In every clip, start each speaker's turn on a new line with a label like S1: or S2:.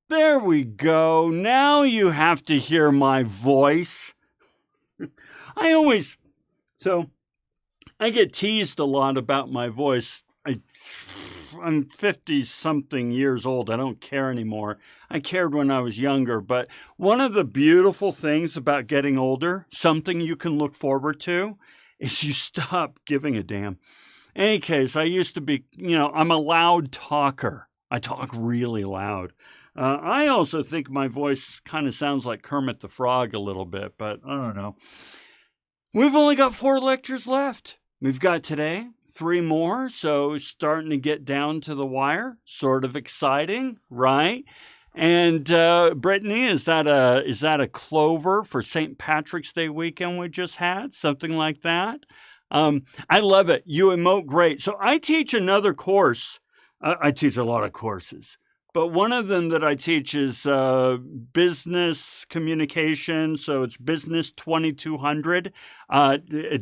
S1: There we go. Now you have to hear my voice. So I get teased a lot about my voice. I'm 50-something years old. I don't care anymore. I cared when I was younger. But one of the beautiful things about getting older, something you can look forward to, is you stop giving a damn. In any case, I used to be, I'm a loud talker. I talk really loud. I also think my voice kind of sounds like Kermit the Frog a little bit, but I don't know. We've only got 4 lectures left. We've got today 3 more, so starting to get down to the wire. Sort of exciting, right? And Brittany, is that a clover for St. Patrick's Day weekend we just had? Something like that? I love it. You emote great. So I teach another course. I teach a lot of courses. But one of them that I teach is business communication. So it's Business 2200.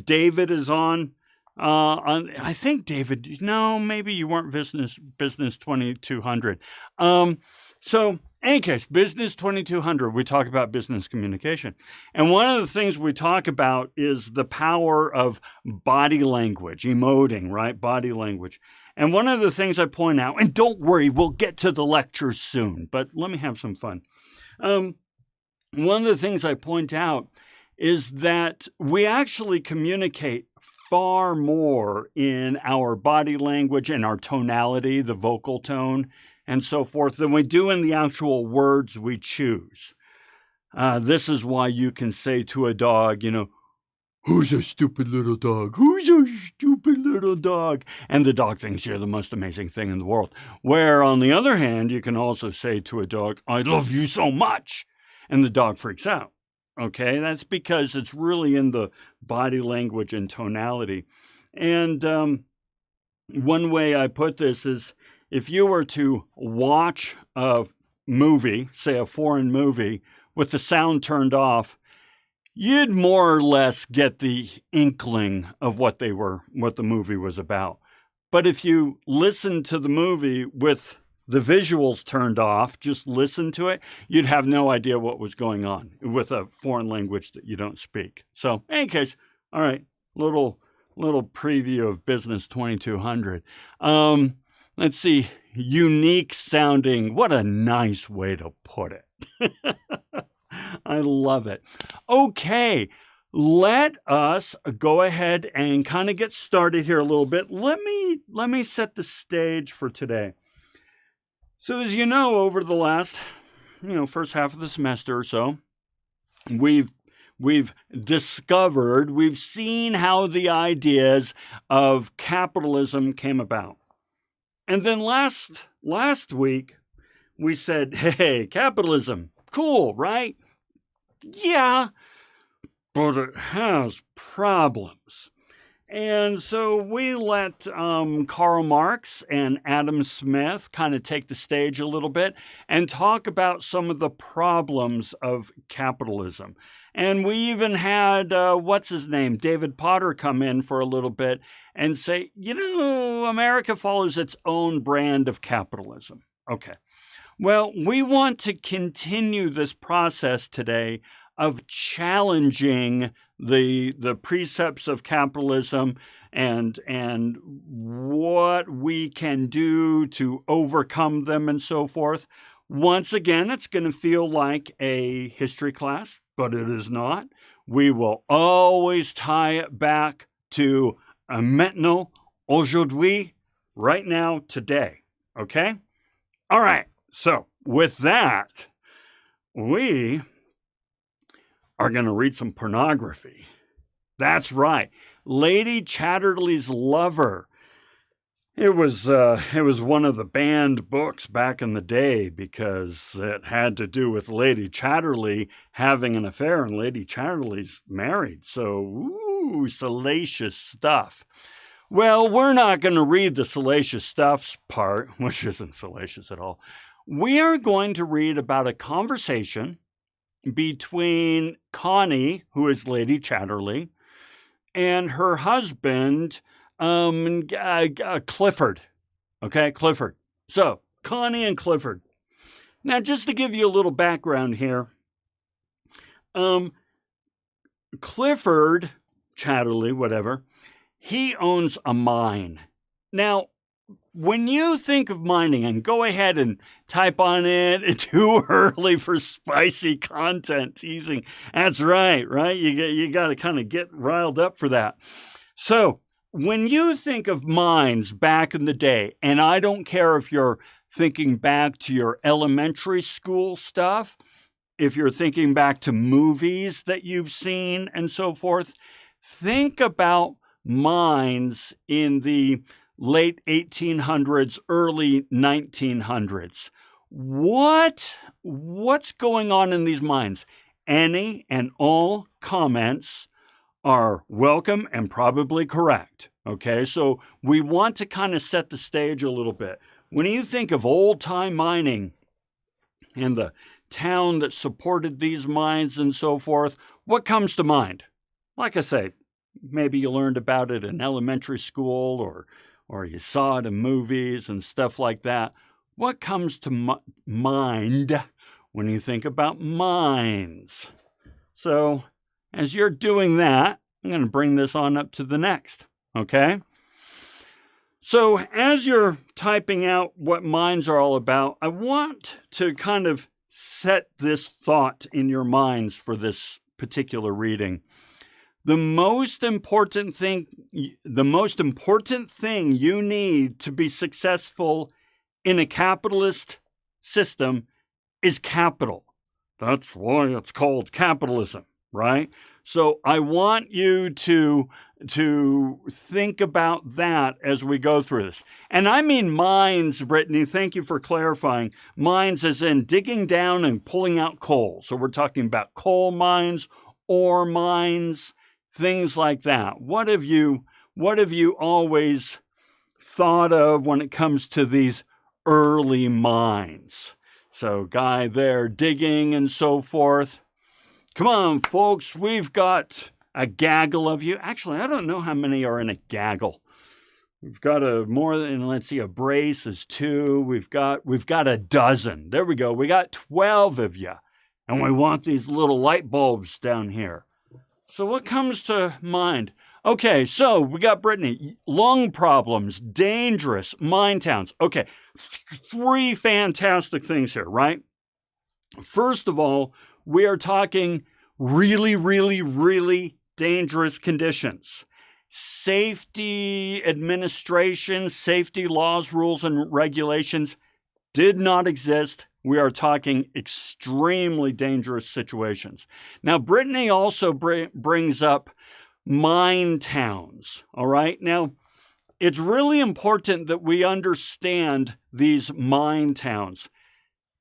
S1: David is on. I think David. No, maybe you weren't Business 2200. So, in any case, Business 2200. We talk about business communication, and one of the things we talk about is the power of body language, emoting, right? Body language. And one of the things I point out, and don't worry, we'll get to the lectures soon, but let me have some fun. One of the things I point out is that we actually communicate far more in our body language and our tonality, the vocal tone, and so forth, than we do in the actual words we choose. This is why you can say to a dog, who's a stupid little dog? Who's a stupid little dog? And the dog thinks you're the most amazing thing in the world. Where, on the other hand, you can also say to a dog, I love you so much. And the dog freaks out. Okay, that's because it's really in the body language and tonality. And one way I put this is, if you were to watch a movie, say a foreign movie, with the sound turned off, you'd more or less get the inkling of what the movie was about. But if you listen to the movie with the visuals turned off, just listen to it, you'd have no idea what was going on with a foreign language that you don't speak. So, in any case, all right, little preview of Business 2200. Let's see, unique sounding. What a nice way to put it. I love it. Okay, let us go ahead and kind of get started here a little bit. Let me set the stage for today. So as you know, over the last, first half of the semester or so, we've discovered, we've seen how the ideas of capitalism came about. And then last week, we said, hey, capitalism, cool, right? Yeah, but it has problems. And so we let Karl Marx and Adam Smith kind of take the stage a little bit and talk about some of the problems of capitalism. And we even had, David Potter come in for a little bit and say, America follows its own brand of capitalism. Okay. Well, we want to continue this process today of challenging the precepts of capitalism and what we can do to overcome them and so forth. Once again, it's going to feel like a history class, but it is not. We will always tie it back to maintenant, aujourd'hui, right now, today. Okay? All right. So with that, we are going to read some pornography. That's right. Lady Chatterley's Lover. It was one of the banned books back in the day because it had to do with Lady Chatterley having an affair, and Lady Chatterley's married. So, salacious stuff. Well, we're not going to read the salacious stuff part, which isn't salacious at all. We are going to read about a conversation between Connie, who is Lady Chatterley, and her husband, Clifford. Okay, Clifford. So, Connie and Clifford. Now, just to give you a little background here, Clifford Chatterley, whatever, he owns a mine. Now, when you think of mining, and go ahead and type on it, too early for spicy content teasing. That's right? You got to kind of get riled up for that. So when you think of mines back in the day, and I don't care if you're thinking back to your elementary school stuff, if you're thinking back to movies that you've seen and so forth, think about mines in the late 1800s, early 1900s. What's going on in these mines? Any and all comments are welcome and probably correct. Okay, so we want to kind of set the stage a little bit. When you think of old-time mining and the town that supported these mines and so forth, what comes to mind? Like I say, maybe you learned about it in elementary school or you saw it in movies and stuff like that. What comes to mind when you think about mines? So as you're doing that, I'm going to bring this on up to the next, okay? So as you're typing out what mines are all about, I want to kind of set this thought in your minds for this particular reading. The most important thing you need to be successful in a capitalist system is capital. That's why it's called capitalism, right? So I want you to think about that as we go through this. And I mean mines, Brittany, thank you for clarifying. Mines as in digging down and pulling out coal. So we're talking about coal mines, ore mines, things like that. What have you always thought of when it comes to these early mines? So guy there digging and so forth. Come on, folks, we've got a gaggle of you. Actually, I don't know how many are in a gaggle. We've got a brace is 2. We've got a dozen. There we go. We got 12 of you. And we want these little light bulbs down here. So what comes to mind? Okay, so we got Brittany. Lung problems, dangerous, mine towns. Okay, 3 fantastic things here, right? First of all, we are talking really, really, really dangerous conditions. Safety administration, safety laws, rules, and regulations did not exist. We are talking extremely dangerous situations. Now, Brittany also brings up mine towns, all right? Now, it's really important that we understand these mine towns.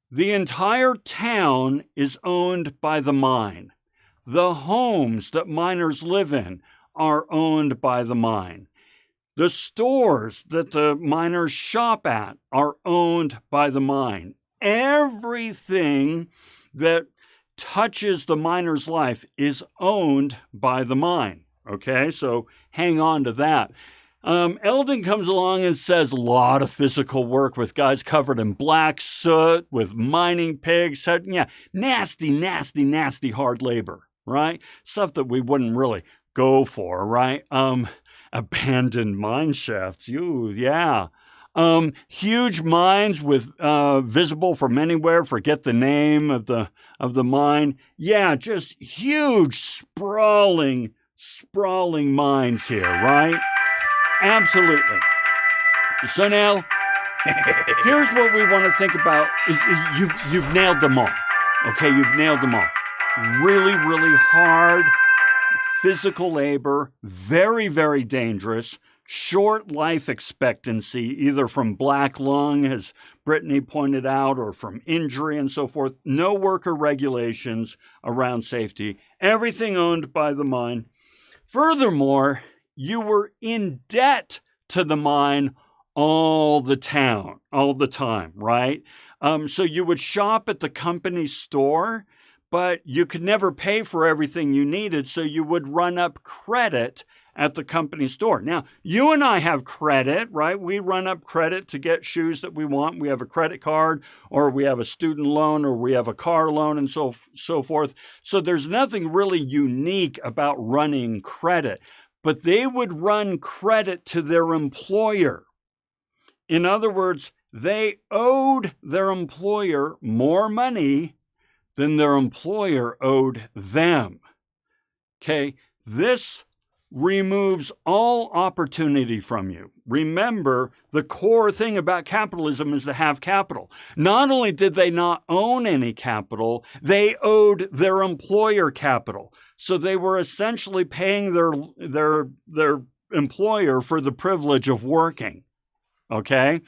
S1: The entire town is owned by the mine. The homes that miners live in are owned by the mine. The stores that the miners shop at are owned by the mine. Everything that touches the miner's life is owned by the mine. Okay, so hang on to that. Eldon comes along and says a lot of physical work with guys covered in black soot, with mining pigs. Yeah, nasty, nasty, nasty hard labor, right? Stuff that we wouldn't really go for, right? Abandoned mine shafts. Yeah. Huge mines with visible from anywhere. Forget the name of the mine. Yeah, just huge, sprawling mines here, right? Absolutely. So now, here's what we want to think about. You've nailed them all. Okay, you've nailed them all. Really, really hard physical labor, very, very dangerous, short life expectancy, either from black lung, as Brittany pointed out, or from injury and so forth. No worker regulations around safety. Everything owned by the mine. Furthermore, you were in debt to the mine all the time, right? So you would shop at the company store, but you could never pay for everything you needed, so you would run up credit at the company store. Now, you and I have credit, right? We run up credit to get shoes that we want. We have a credit card, or we have a student loan, or we have a car loan, and so forth. So there's nothing really unique about running credit. But they would run credit to their employer. In other words, they owed their employer more money than their employer owed them. Okay, this removes all opportunity from you. Remember, the core thing about capitalism is to have capital. Not only did they not own any capital, they owed their employer capital. So they were essentially paying their employer for the privilege of working. Okay?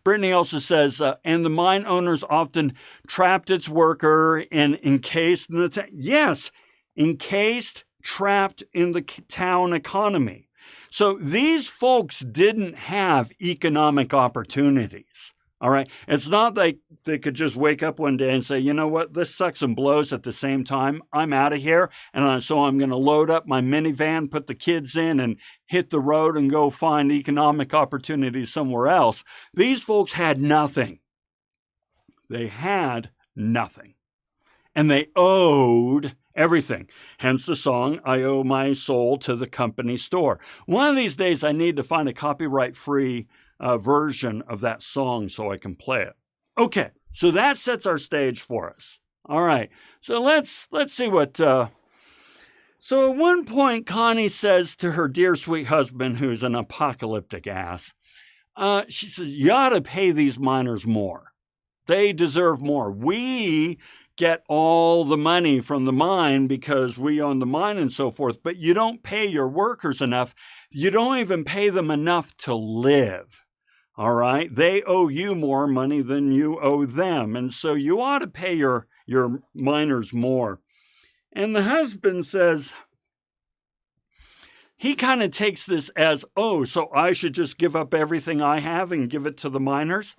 S1: Brittany also says, and the mine owners often trapped its worker and encased in the yes, encased, trapped in the town economy. So these folks didn't have economic opportunities. All right. It's not like they could just wake up one day and say, you know what, this sucks and blows at the same time. I'm out of here. And so I'm going to load up my minivan, put the kids in, and hit the road and go find economic opportunities somewhere else. These folks had nothing. They had nothing. And they owed everything. Hence the song, I Owe My Soul to the Company Store. One of these days, I need to find a copyright-free version of that song so I can play it. Okay, so that sets our stage for us. All right, so let's see what... So at one point, Connie says to her dear sweet husband, who's an apocalyptic ass, she says, you ought to pay these miners more. They deserve more. We get all the money from the mine because we own the mine and so forth, but you don't pay your workers enough. You don't even pay them enough to live. All right? They owe you more money than you owe them, and so you ought to pay your miners more. And the husband says, he kind of takes this as, oh, so I should just give up everything I have and give it to the miners?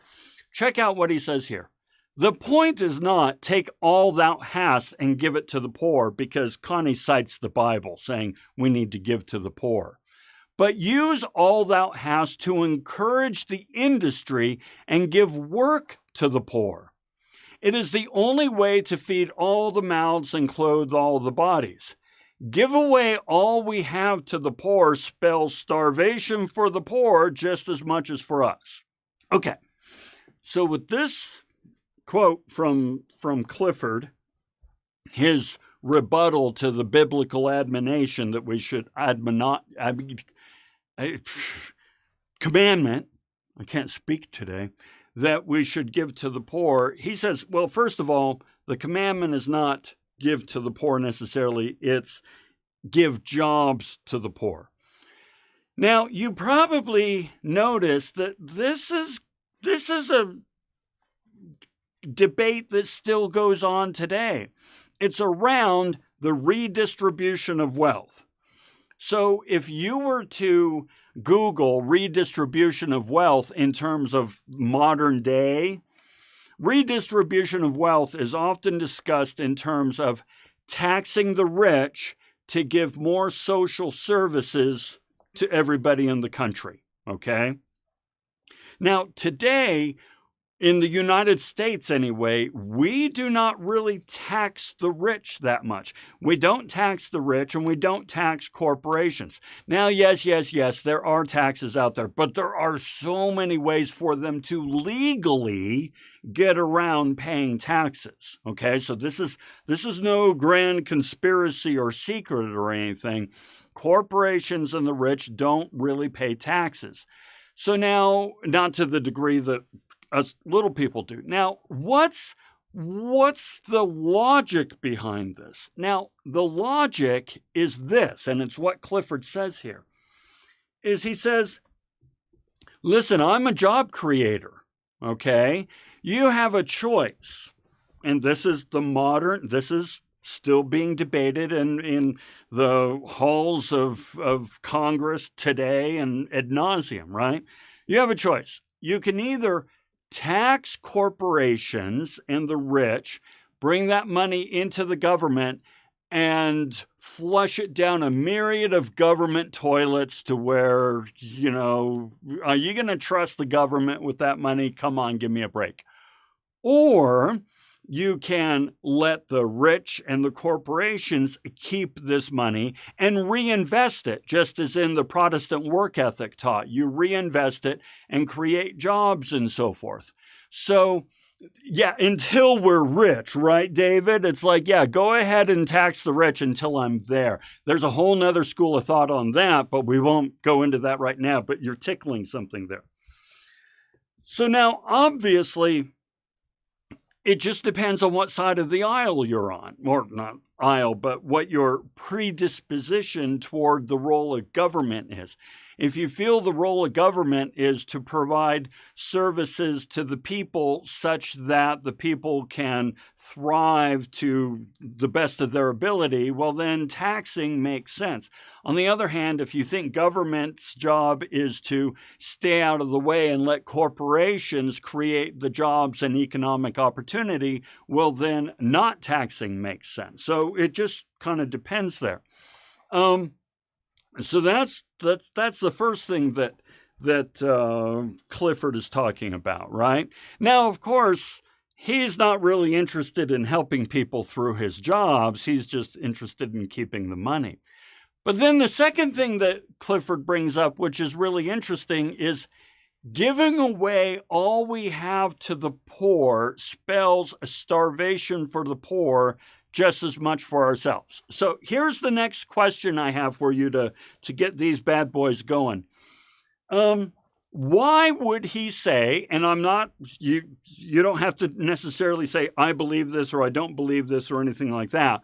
S1: Check out what he says here. The point is not take all thou hast and give it to the poor, because Connie cites the Bible saying we need to give to the poor. But use all thou hast to encourage the industry and give work to the poor. It is the only way to feed all the mouths and clothe all the bodies. Give away all we have to the poor spells starvation for the poor just as much as for us. Okay, so with this quote from Clifford, his rebuttal to the biblical admonition that we should commandment, I can't speak today, that we should give to the poor. He says, well, first of all, the commandment is not give to the poor necessarily, it's give jobs to the poor. Now, you probably noticed that this is a debate that still goes on today. It's around the redistribution of wealth. So if you were to Google redistribution of wealth in terms of modern day, redistribution of wealth is often discussed in terms of taxing the rich to give more social services to everybody in the country, okay? Now, today, in the United States anyway, we do not really tax the rich that much. We don't tax the rich and we don't tax corporations. Now, yes, there are taxes out there, but there are so many ways for them to legally get around paying taxes. Okay, so this is no grand conspiracy or secret or anything. Corporations and the rich don't really pay taxes. So now, not to the degree that us little people do. Now, what's the logic behind this? Now, the logic is this, and it's what Clifford says here, is he says, listen, I'm a job creator, okay? You have a choice, and this is still being debated in the halls of Congress today and ad nauseum, right? You have a choice. You can either tax corporations and the rich, bring that money into the government, and flush it down a myriad of government toilets to where, are you going to trust the government with that money? Come on, give me a break. Or you can let the rich and the corporations keep this money and reinvest it, just as in the Protestant work ethic taught. You reinvest it and create jobs and so forth. So, yeah, until we're rich, right, David? It's like, yeah, go ahead and tax the rich until I'm there. There's a whole nother school of thought on that, but we won't go into that right now, but you're tickling something there. So now, obviously, it just depends on what side of the aisle you're on, or not aisle, but what your predisposition toward the role of government is. If you feel the role of government is to provide services to the people such that the people can thrive to the best of their ability, well, then taxing makes sense. On the other hand, if you think government's job is to stay out of the way and let corporations create the jobs and economic opportunity, well, then not taxing makes sense. So it just kind of depends there. So that's the first thing that Clifford is talking about, right? Now, of course, he's not really interested in helping people through his jobs. He's just interested in keeping the money. But then the second thing that Clifford brings up, which is really interesting, is giving away all we have to the poor spells a starvation for the poor just as much for ourselves. So here's the next question I have for you to get these bad boys going. Why would he say, and I'm not, you don't have to necessarily say, I believe this or I don't believe this or anything like that.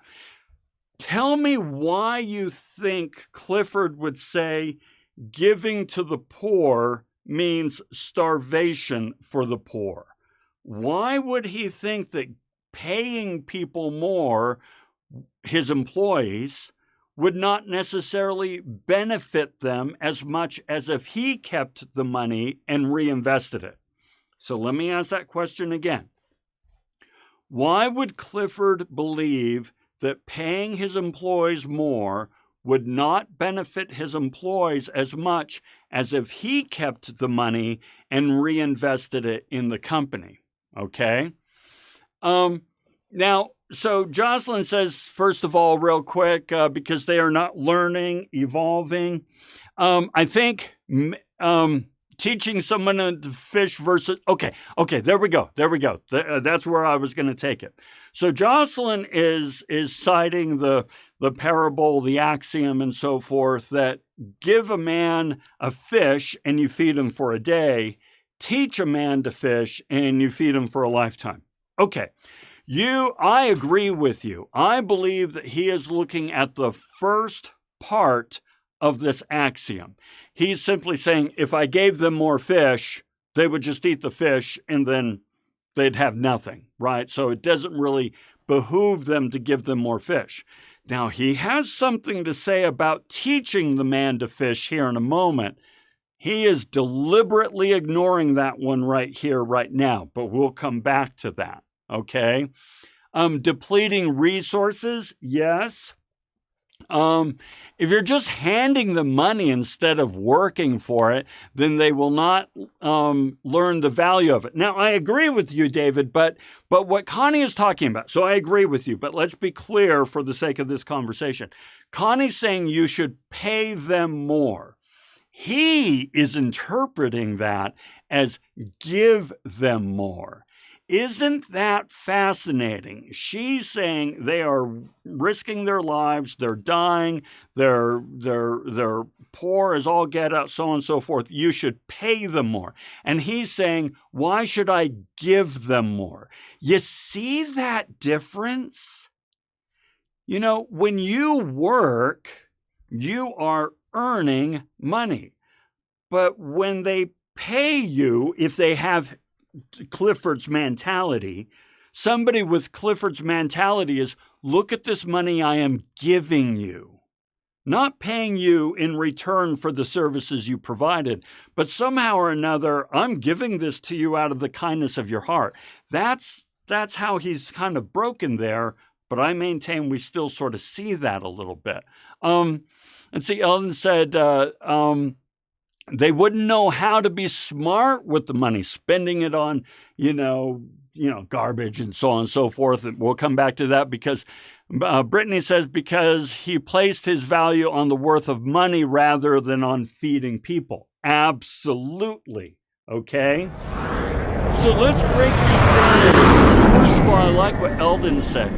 S1: Tell me why you think Clifford would say giving to the poor means starvation for the poor. Why would he think that paying people more, his employees, would not necessarily benefit them as much as if he kept the money and reinvested it? So let me ask that question again. Why would Clifford believe that paying his employees more would not benefit his employees as much as if he kept the money and reinvested it in the company? Okay? Now, so Jocelyn says, first of all, real quick, because they are not learning, evolving. I think teaching someone to fish versus, okay, there we go. That's where I was going to take it. So Jocelyn is citing the parable, the axiom, and so forth, that give a man a fish and you feed him for a day, teach a man to fish and you feed him for a lifetime. Okay. I agree with you. I believe that he is looking at the first part of this axiom. He's simply saying, if I gave them more fish, they would just eat the fish and then they'd have nothing, right? So it doesn't really behoove them to give them more fish. Now, he has something to say about teaching the man to fish here in a moment. He is deliberately ignoring that one right here, right now, but we'll come back to that. Okay. Depleting resources, yes. If you're just handing them money instead of working for it, then they will not learn the value of it. Now, I agree with you, David, but what Connie is talking about, so I agree with you, but let's be clear for the sake of this conversation. Connie's saying you should pay them more. He is interpreting that as give them more. Isn't that fascinating? She's saying they are risking their lives, they're dying, they're poor as all get out, so on and so forth. You should pay them more. And he's saying, why should I give them more? You see that difference? You know, when you work, you are earning money. But when they pay you, if they have Clifford's mentality, somebody with Clifford's mentality is, look at this money I am giving you. Not paying you in return for the services you provided, but somehow or another, I'm giving this to you out of the kindness of your heart. That's how he's kind of broken there but I maintain we still sort of see that a little bit. And see, Eldon said they wouldn't know how to be smart with the money, spending it on, garbage and so on and so forth. And we'll come back to that because Brittany says because he placed his value on the worth of money rather than on feeding people. Absolutely. Okay? So let's break these down. First of all, I like what Eldon said.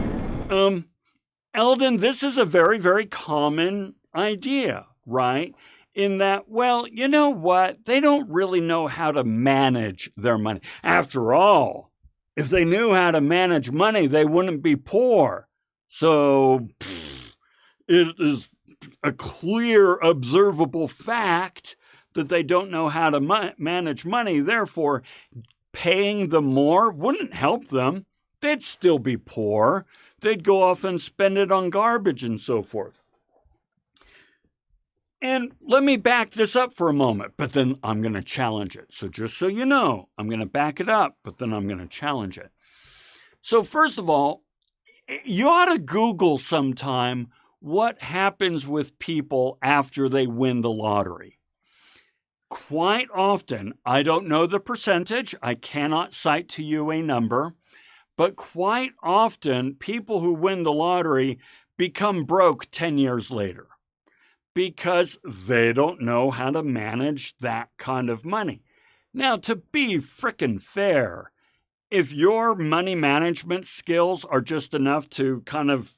S1: Eldon, this is a very, very common idea, right? In that, well, you know what? They don't really know how to manage their money. After all, if they knew how to manage money, they wouldn't be poor. So it is a clear, observable fact that they don't know how to manage money. Therefore, paying them more wouldn't help them. They'd still be poor. They'd go off and spend it on garbage and so forth. And let me back this up for a moment, but then I'm going to challenge it. So just so you know, I'm going to back it up, but then I'm going to challenge it. So first of all, you ought to Google sometime what happens with people after they win the lottery. Quite often, I don't know the percentage, I cannot cite to you a number, but quite often people who win the lottery become broke 10 years later because they don't know how to manage that kind of money. Now, to be frickin' fair, if your money management skills are just enough to kind of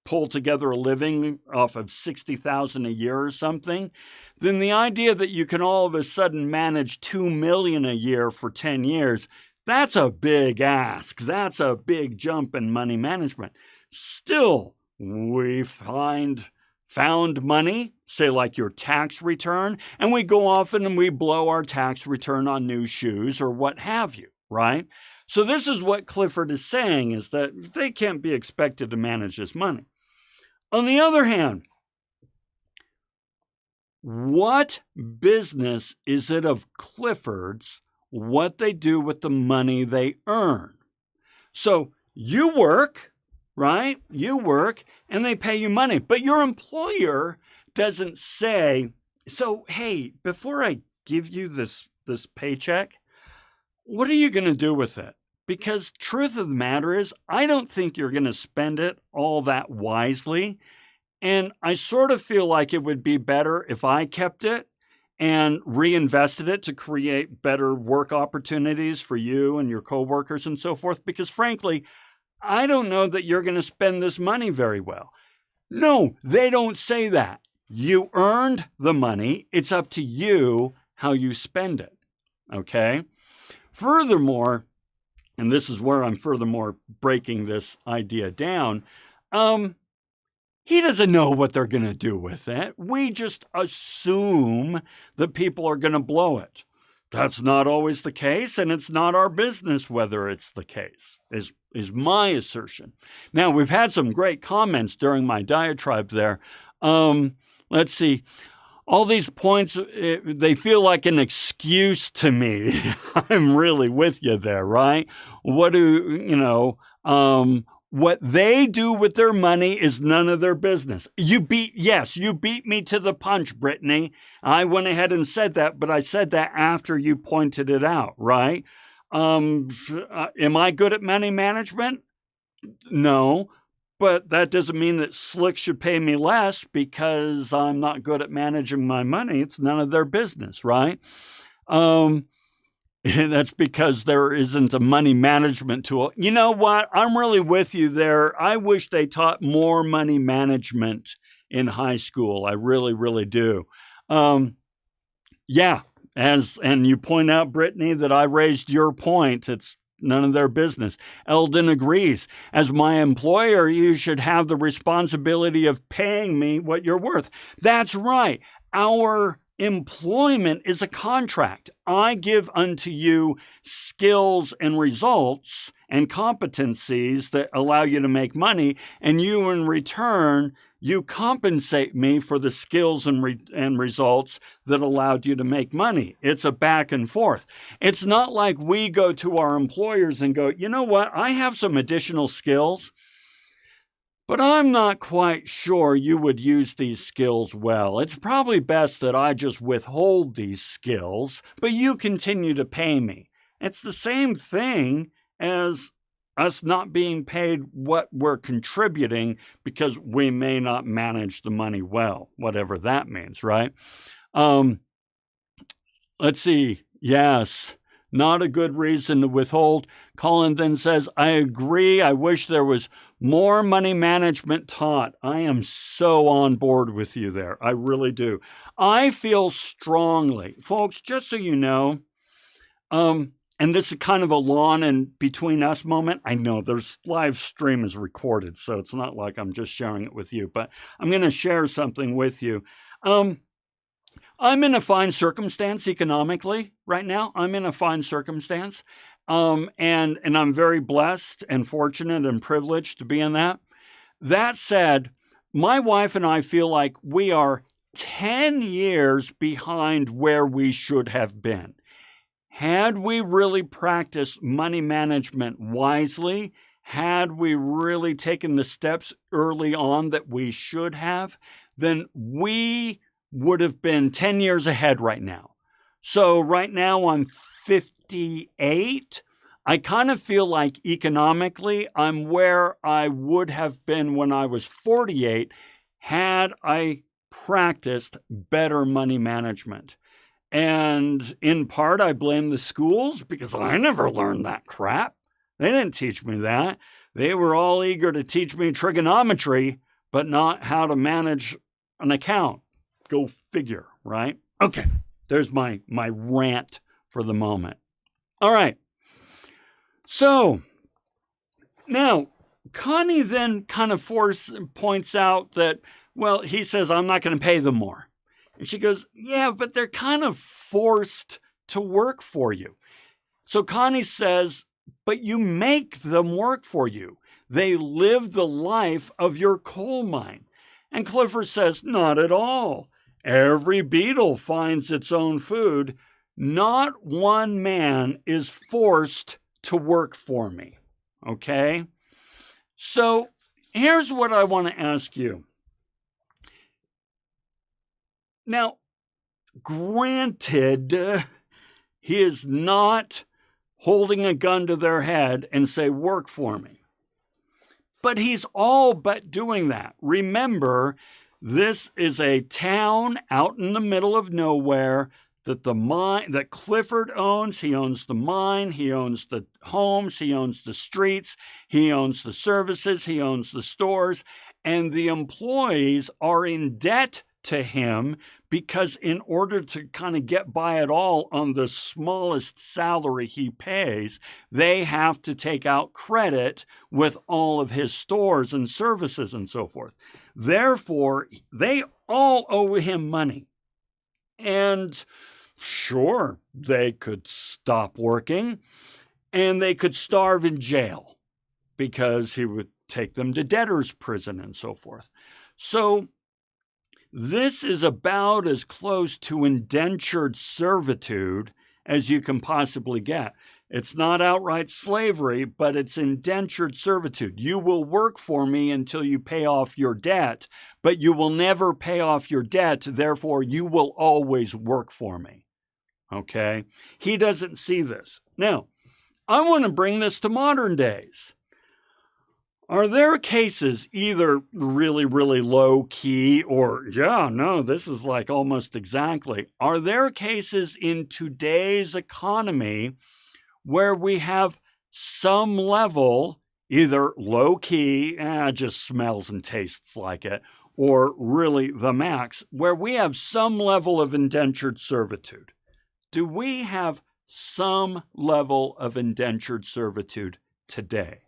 S1: pull together a living off of $60,000 a year or something, then the idea that you can all of a sudden manage $2 million a year for 10 years, that's a big ask. That's a big jump in money management. Still, we found money, say like your tax return, and we go off and we blow our tax return on new shoes or what have you, right? So this is what Clifford is saying, is that they can't be expected to manage this money. On the other hand, what business is it of Clifford's what they do with the money they earn? So you work, right? You work and they pay you money, but your employer doesn't say, so, hey, before I give you this paycheck, what are you going to do with it? Because truth of the matter is, I don't think you're going to spend it all that wisely. And I sort of feel like it would be better if I kept it and reinvested it to create better work opportunities for you and your coworkers and so forth. Because frankly, I don't know that you're going to spend this money very well. No, they don't say that. You earned the money. It's up to you how you spend it. Okay? Furthermore, and this is where I'm furthermore breaking this idea down, he doesn't know what they're going to do with it. We just assume that people are going to blow it. That's not always the case, and it's not our business whether it's the case, is my assertion. Now, we've had some great comments during my diatribe there. Let's see. All these points, they feel like an excuse to me. I'm really with you there, right? What they do with their money is none of their business. You beat me to the punch, Brittany. I went ahead and said that, but I said that after you pointed it out, right? Am I good at money management? No. But that doesn't mean that Slick should pay me less because I'm not good at managing my money. It's none of their business, right? And that's because there isn't a money management tool. You know what? I'm really with you there. I wish they taught more money management in high school. I really, really do. And you point out, Brittany, that I raised your point. It's none of their business. Eldon agrees. As my employer, you should have the responsibility of paying me what you're worth. That's right. Our employment is a contract. I give unto you skills and results and competencies that allow you to make money, and you in return, you compensate me for the skills and results that allowed you to make money. It's a back and forth. It's not like we go to our employers and go, you know what, I have some additional skills. But I'm not quite sure you would use these skills well. It's probably best that I just withhold these skills, but you continue to pay me. It's the same thing as us not being paid what we're contributing because we may not manage the money well, whatever that means, right? Let's see. Yes, not a good reason to withhold. Colin then says, I agree. I wish there was more money management taught. I am so on board with you there. I really do. I feel strongly, folks, just so you know, and this is kind of a lawn and between us moment. I know there's live stream is recorded, so it's not like I'm just sharing it with you, but I'm going to share something with you. I'm in a fine circumstance economically right now. I'm in a fine circumstance. And I'm very blessed and fortunate and privileged to be in that. That said, my wife and I feel like we are 10 years behind where we should have been. Had we really practiced money management wisely, had we really taken the steps early on that we should have, then we would have been 10 years ahead right now. So right now I'm 58. I kind of feel like economically I'm where I would have been when I was 48 had I practiced better money management. And in part, I blame the schools because I never learned that crap. They didn't teach me that. They were all eager to teach me trigonometry, but not how to manage an account. Go figure, right? Okay, there's my rant for the moment. All right. So now Connie then kind of points out that, well, he says, I'm not going to pay them more. And she goes, yeah, but they're kind of forced to work for you. So Connie says, but you make them work for you. They live the life of your coal mine. And Clifford says, not at all. Every beetle finds its own food. Not one man is forced to work for me. Okay? So here's what I want to ask you. Now, granted, he is not holding a gun to their head and say, work for me. But he's all but doing that. Remember, this is a town out in the middle of nowhere that Clifford owns. He owns the mine, he owns the homes, he owns the streets, he owns the services, he owns the stores, and the employees are in debt to him because in order to kind of get by at all on the smallest salary he pays, they have to take out credit with all of his stores and services and so forth. Therefore, they all owe him money. And sure, they could stop working and they could starve in jail because he would take them to debtor's prison and so forth. So this is about as close to indentured servitude as you can possibly get. It's not outright slavery, but it's indentured servitude. You will work for me until you pay off your debt, but you will never pay off your debt. Therefore, you will always work for me. Okay? He doesn't see this. Now, I want to bring this to modern days. Are there cases either really, really low key or, this is like almost exactly. Are there cases in today's economy where we have some level, either low key, just smells and tastes like it, or really the max, where we have some level of indentured servitude? Do we have some level of indentured servitude today?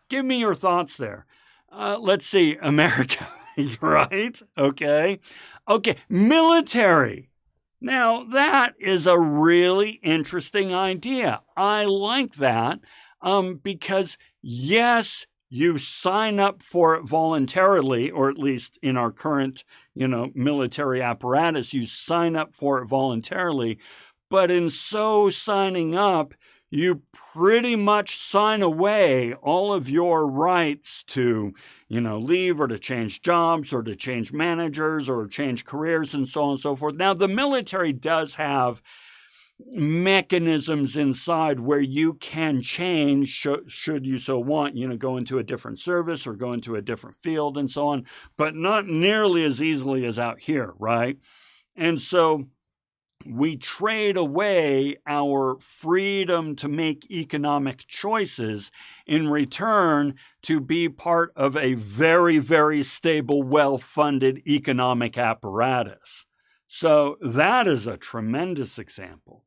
S1: Give me your thoughts there. Let's see, America, right? Okay, military. Now, that is a really interesting idea. I like that because, yes, you sign up for it voluntarily, or at least in our current, military apparatus, you sign up for it voluntarily. But in so signing up, you pretty much sign away all of your rights to, leave or to change jobs or to change managers or change careers and so on and so forth. Now, the military does have mechanisms inside where you can change should you so want, go into a different service or go into a different field and so on, but not nearly as easily as out here, right? And so we trade away our freedom to make economic choices in return to be part of a very, very stable, well-funded economic apparatus. So that is a tremendous example.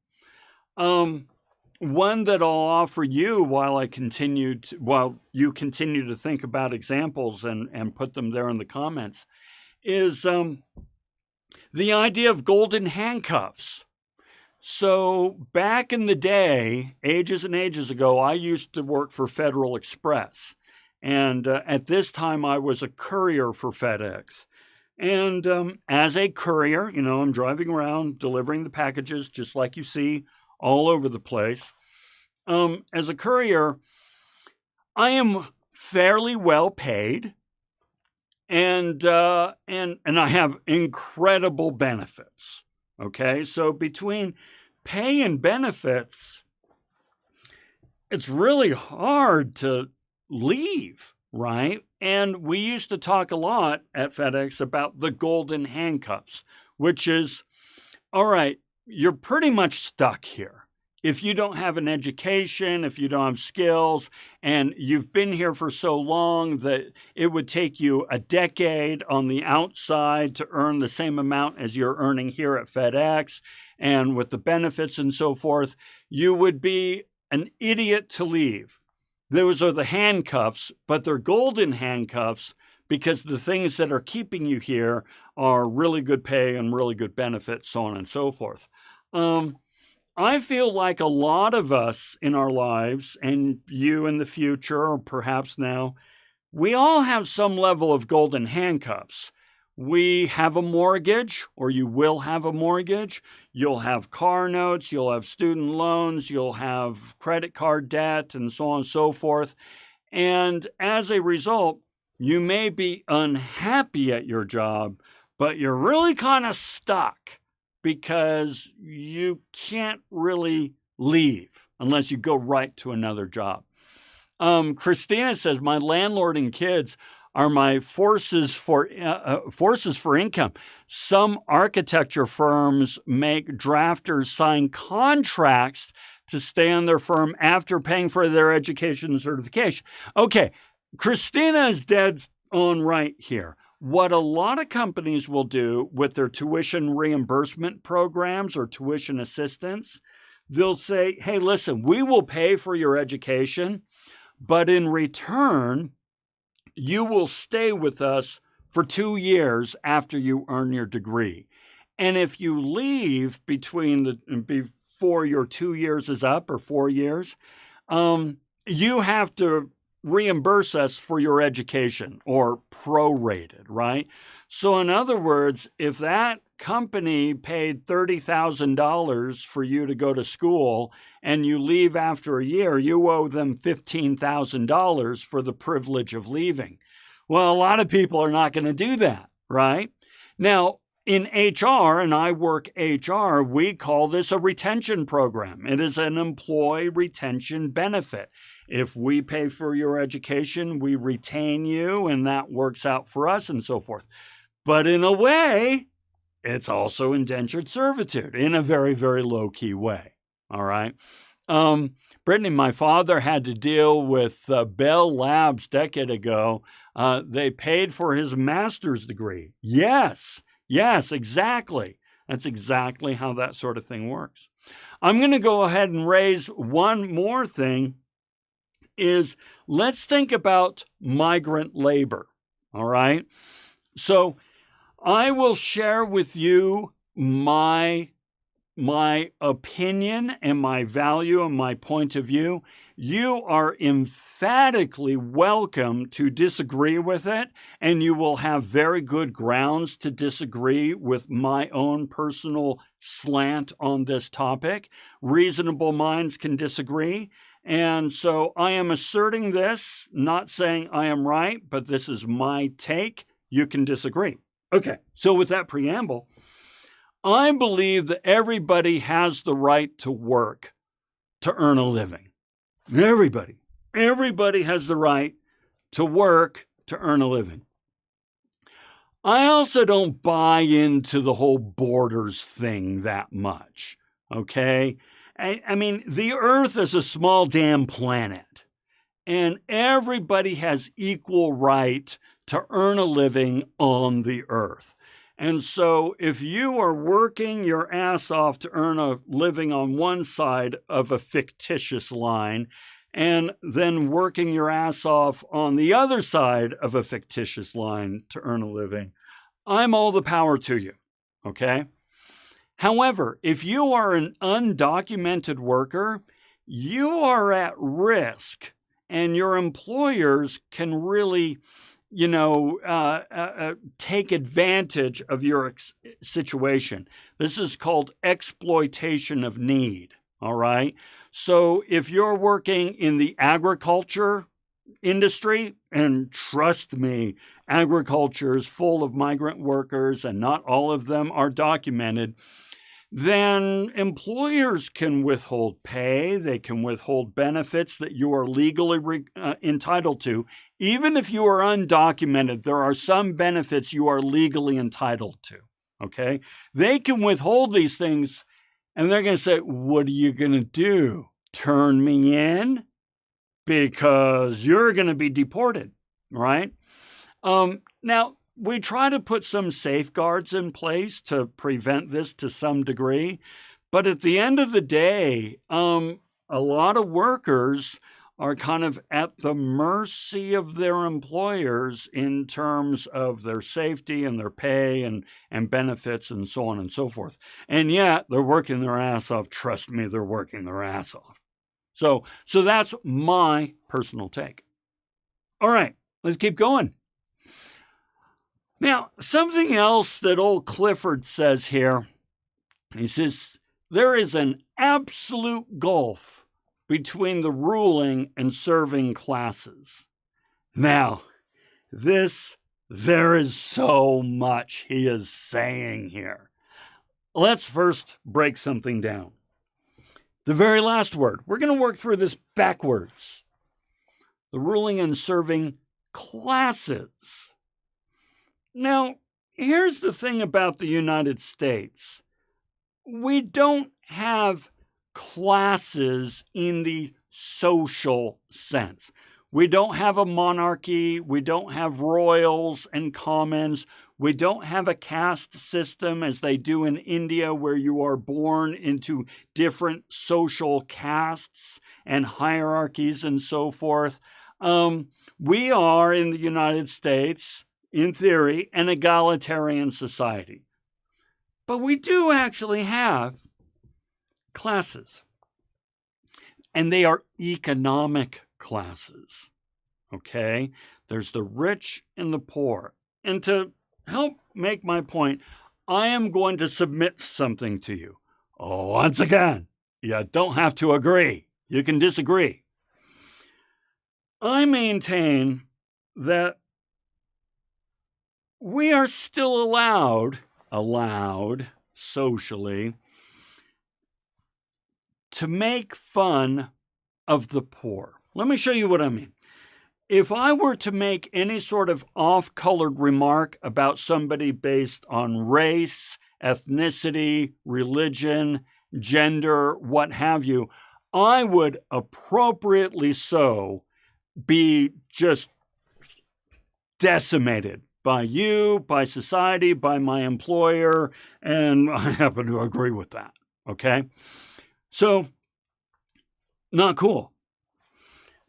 S1: One that I'll offer you while you continue to think about examples and put them there in the comments is the idea of golden handcuffs. So back in the day, ages and ages ago, I used to work for Federal Express. And at this time, I was a courier for FedEx. And as a courier, I'm driving around delivering the packages just like you see all over the place. As a courier, I am fairly well paid. And I have incredible benefits. Okay, so between pay and benefits, it's really hard to leave, right? And we used to talk a lot at FedEx about the golden handcuffs, which is, all right, you're pretty much stuck here. If you don't have an education, if you don't have skills, and you've been here for so long that it would take you a decade on the outside to earn the same amount as you're earning here at FedEx, and with the benefits and so forth, you would be an idiot to leave. Those are the handcuffs, but they're golden handcuffs because the things that are keeping you here are really good pay and really good benefits, so on and so forth. I feel like a lot of us in our lives, and you in the future, or perhaps now, we all have some level of golden handcuffs. We have a mortgage, or you will have a mortgage. You'll have car notes, you'll have student loans, you'll have credit card debt, and so on and so forth. And as a result, you may be unhappy at your job, but you're really kind of stuck, because you can't really leave unless you go right to another job. Christina says, my landlord and kids are my forces for income. Some architecture firms make drafters sign contracts to stay on their firm after paying for their education and certification. Okay, Christina is dead on right here. What a lot of companies will do with their tuition reimbursement programs or tuition assistance, they'll say, hey, listen, we will pay for your education, but in return, you will stay with us for 2 years after you earn your degree. And if you leave before your 2 years is up, or 4 years, you have to reimburse us for your education, or prorated, right? So in other words, if that company paid $30,000 for you to go to school and you leave after a year, you owe them $15,000 for the privilege of leaving. Well, a lot of people are not going to do that, right? Now, in HR, and I work HR, we call this a retention program. It is an employee retention benefit. If we pay for your education, we retain you, and that works out for us and so forth. But in a way, it's also indentured servitude in a very, very low-key way, all right? Brittany, my father had to deal with Bell Labs a decade ago. They paid for his master's degree. Yes, exactly. That's exactly how that sort of thing works. I'm going to go ahead and raise one more thing, is let's think about migrant labor, all right? So I will share with you my my opinion and my value and my point of view, you are emphatically welcome to disagree with it, and you will have very good grounds to disagree with my own personal slant on this topic. Reasonable minds can disagree. And so I am asserting this, not saying I am right, but this is my take. You can disagree. Okay, so with that preamble, I believe that everybody has the right to work to earn a living. Everybody has the right to work to earn a living. I also don't buy into the whole borders thing that much, okay? I mean, the Earth is a small damn planet, and everybody has equal right to earn a living on the Earth. And so if you are working your ass off to earn a living on one side of a fictitious line, and then working your ass off on the other side of a fictitious line to earn a living, I'm all the power to you, okay? However, if you are an undocumented worker, you are at risk, and your employers can really, take advantage of your situation. This is called exploitation of need, all right? So if you're working in the agriculture industry, and trust me, agriculture is full of migrant workers and not all of them are documented, then employers can withhold pay, they can withhold benefits that you are legally entitled to. Even if you are undocumented, there are some benefits you are legally entitled to, okay? They can withhold these things, and they're going to say, what are you going to do? Turn me in? Because you're going to be deported, right? Now, we try to put some safeguards in place to prevent this to some degree, but at the end of the day, a lot of workers are kind of at the mercy of their employers in terms of their safety and their pay and benefits and so on and so forth. And yet, they're working their ass off. Trust me, they're working their ass off. So that's my personal take. All right, let's keep going. Now, something else that old Clifford says here, he says, there is an absolute gulf between the ruling and serving classes. Now, there is so much he is saying here. Let's first break something down. The very last word, we're going to work through this backwards. The ruling and serving classes. Now, here's the thing about the United States. We don't have classes in the social sense. We don't have a monarchy. We don't have royals and commons. We don't have a caste system as they do in India, where you are born into different social castes and hierarchies and so forth. We are in the United States, in theory, an egalitarian society. But we do actually have classes. And they are economic classes. Okay? There's the rich and the poor. And to help make my point, I am going to submit something to you. Once again, you don't have to agree. You can disagree. I maintain that we are still allowed socially to make fun of the poor. Let me show you what I mean. If I were to make any sort of off-colored remark about somebody based on race, ethnicity, religion, gender, what have you, I would appropriately so be just decimated by you, by society, by my employer, and I happen to agree with that, okay? So, not cool.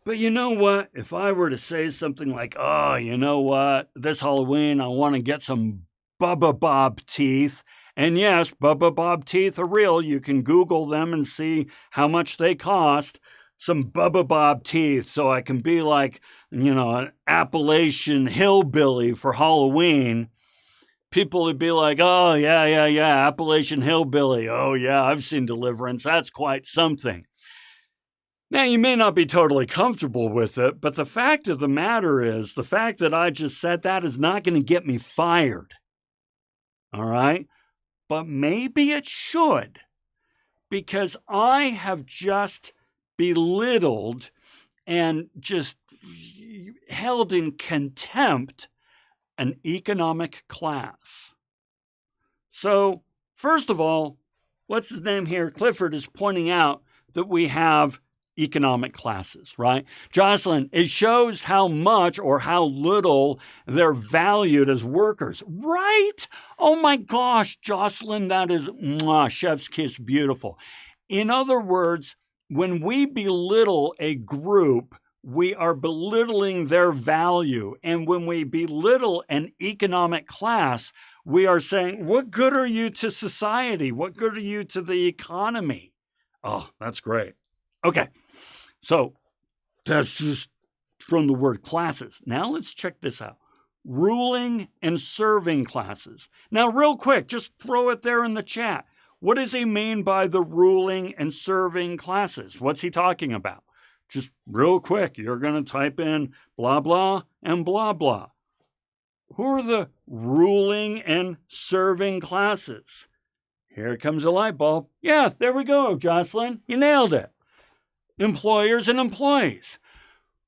S1: But you know what? If I were to say something like, oh, you know what? This Halloween, I want to get some Bubba Bob teeth, And yes, Bubba Bob teeth are real. You can Google them and see how much they cost. Some Bubba Bob teeth so I can be like, an Appalachian hillbilly for Halloween. People would be like, oh, yeah, Appalachian hillbilly. Oh, yeah, I've seen Deliverance. That's quite something. Now, you may not be totally comfortable with it, but the fact of the matter is, the fact that I just said that is not going to get me fired. All right? But maybe it should, because I have just belittled and just held in contempt an economic class. So, first of all, what's his name here? Clifford is pointing out that we have economic classes, right? Jocelyn, it shows how much or how little they're valued as workers, right? Oh my gosh, Jocelyn, that is chef's kiss beautiful. In other words, when we belittle a group, we are belittling their value. And when we belittle an economic class, we are saying, what good are you to society? What good are you to the economy? Oh, that's great. Okay, so that's just from the word classes. Now let's check this out. Ruling and serving classes. Now, real quick, just throw it there in the chat. What does he mean by the ruling and serving classes? What's he talking about? Just real quick, you're going to type in blah, blah, and blah, blah. Who are the ruling and serving classes? Here comes a light bulb. Yeah, there we go, Jocelyn. You nailed it. Employers and employees.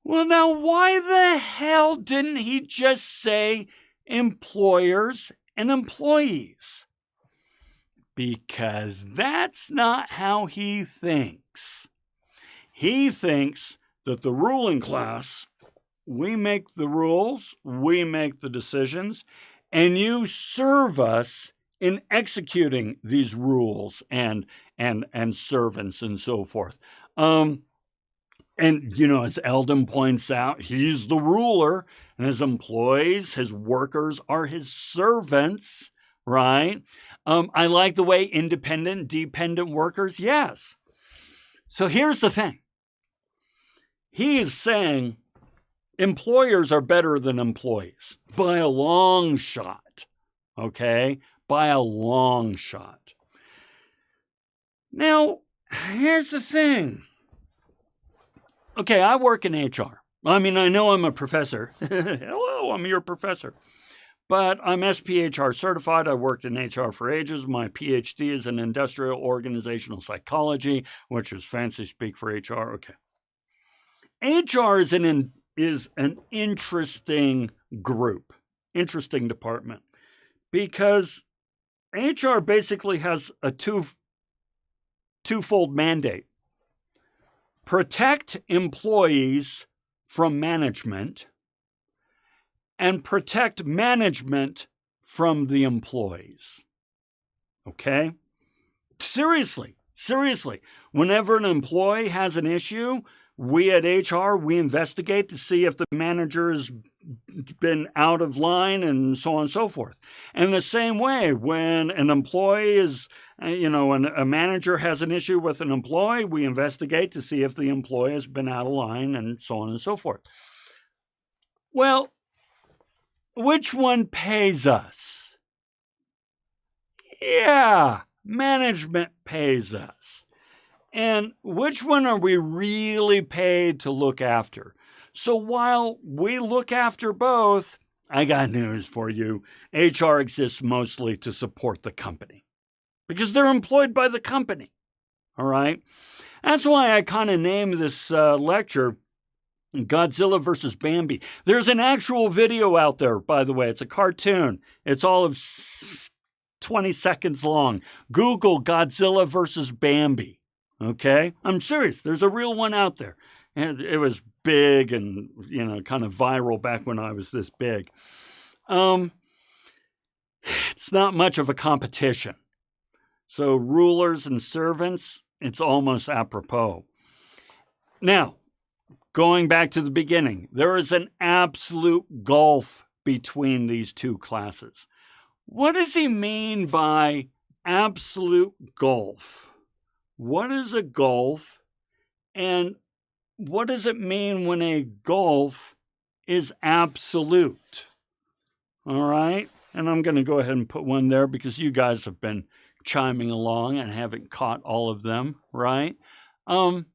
S1: Well, now, why the hell didn't he just say employers and employees? Because that's not how he thinks. He thinks that the ruling class, we make the rules, we make the decisions, and you serve us in executing these rules and servants and so forth. And, as Eldon points out, he's the ruler, and his employees, his workers are his servants, right? I like the way independent, dependent workers, yes. So here's the thing. He is saying employers are better than employees by a long shot, okay? By a long shot. Now, here's the thing. Okay, I work in HR. I mean, I know I'm a professor. Hello, I'm your professor. But I'm SPHR certified. I worked in HR for ages. My PhD is in industrial organizational psychology, which is fancy speak for HR. Okay. HR is an interesting group, interesting department, because HR basically has a twofold mandate. Protect employees from management and protect management from the employees. Okay? Seriously. Whenever an employee has an issue, we at HR, we investigate to see if the manager has been out of line and so on and so forth. And the same way, when an employee is, a manager has an issue with an employee, we investigate to see if the employee has been out of line and so on and so forth. Well, which one pays us? Yeah, management pays us. And which one are we really paid to look after? So while we look after both, I got news for you. HR exists mostly to support the company because they're employed by the company. All right? That's why I kind of named this lecture Godzilla versus Bambi. There's an actual video out there, by the way. It's a cartoon. It's all of 20 seconds long. Google Godzilla versus Bambi. Okay? I'm serious. There's a real one out there. And it was big and, kind of viral back when I was this big. It's not much of a competition. So rulers and servants, it's almost apropos. Now, going back to the beginning, there is an absolute gulf between these two classes. What does he mean by absolute gulf. What is a gulf? And what does it mean when a gulf is absolute? All right. And I'm going to go ahead and put one there because you guys have been chiming along and haven't caught all of them, right? An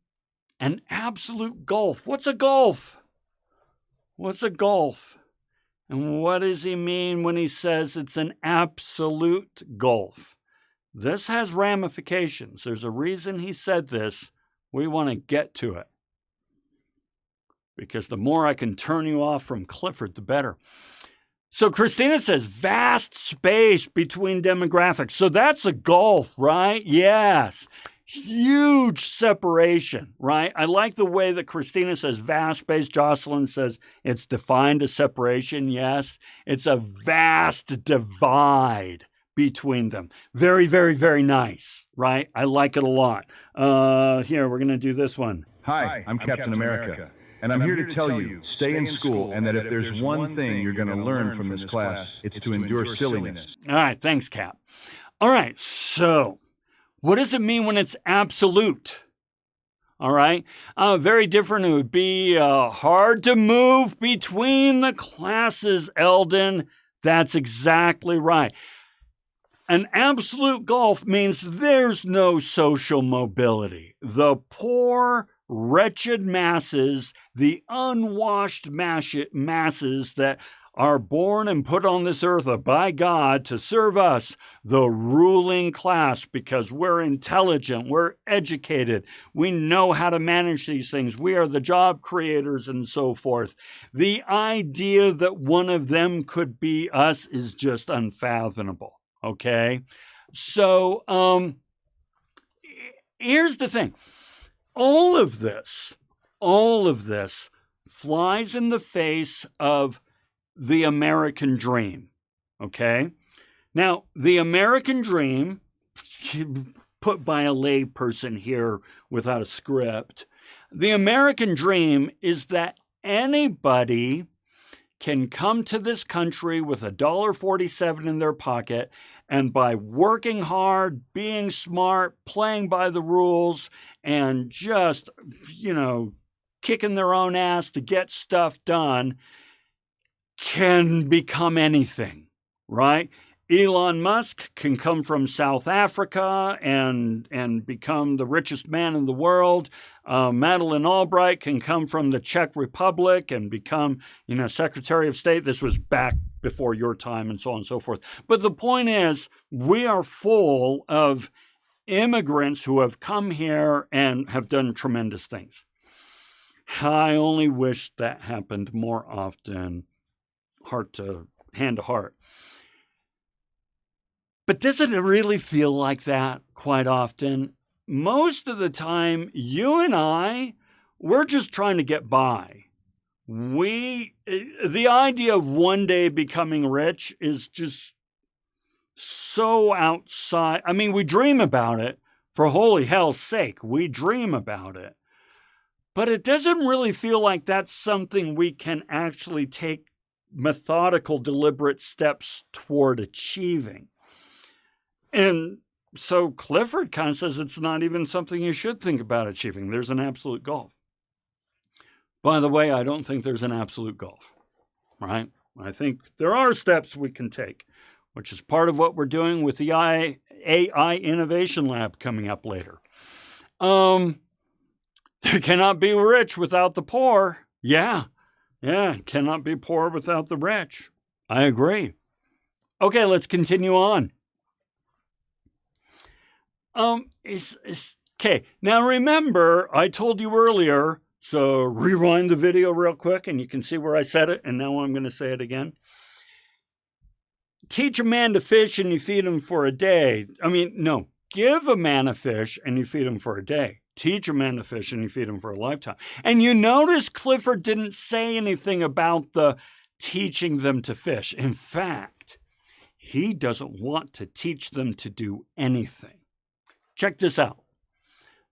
S1: absolute gulf. What's a gulf? What's a gulf? And what does he mean when he says it's an absolute gulf? This has ramifications. There's a reason he said this. We want to get to it. Because the more I can turn you off from Clifford, the better. So Christina says, vast space between demographics. So that's a gulf, right? Yes. Huge separation, right? I like the way that Christina says vast space. Jocelyn says it's defined as separation. Yes. It's a vast divide between them. Very, very, very nice, right? I like it a lot. Here, we're going to do this one.
S2: Hi, I'm Captain America. And I'm here to tell you, stay in school, and that if there's one thing you're going to learn from this class, it's to endure silliness.
S1: All right, thanks, Cap. All right, so what does it mean when it's absolute? All right, very different. It would be hard to move between the classes, Eldon. That's exactly right. An absolute gulf means there's no social mobility. The poor, wretched masses, the unwashed masses that are born and put on this earth by God to serve us, the ruling class, because we're intelligent, we're educated, we know how to manage these things, we are the job creators and so forth. The idea that one of them could be us is just unfathomable, okay? So here's the thing. All of this flies in the face of the American dream, okay? Now, the American dream, put by a lay person here without a script, the American dream is that anybody can come to this country with $1.47 in their pocket, and by working hard, being smart, playing by the rules, and just, kicking their own ass to get stuff done, can become anything, right? Elon Musk can come from South Africa and become the richest man in the world. Madeleine Albright can come from the Czech Republic and become, Secretary of State. This was back before your time and so on and so forth. But the point is, we are full of immigrants who have come here and have done tremendous things. I only wish that happened more often, hand to heart. But doesn't it really feel like that quite often? Most of the time, you and I, we're just trying to get by. The idea of one day becoming rich is just so outside. I mean, we dream about it. For holy hell's sake, we dream about it. But it doesn't really feel like that's something we can actually take methodical, deliberate steps toward achieving. And so Clifford kind of says it's not even something you should think about achieving. There's an absolute gulf. By the way, I don't think there's an absolute gulf, right? I think there are steps we can take, which is part of what we're doing with the AI Innovation Lab coming up later. There cannot be rich without the poor. Yeah, cannot be poor without the rich. I agree. Okay, let's continue on. Okay, now remember, I told you earlier, so rewind the video real quick and you can see where I said it, and now I'm going to say it again. Teach a man to fish and you feed him for a day. Give a man a fish and you feed him for a day. Teach a man to fish and you feed him for a lifetime. And you notice Clifford didn't say anything about the teaching them to fish. In fact, he doesn't want to teach them to do anything. Check this out.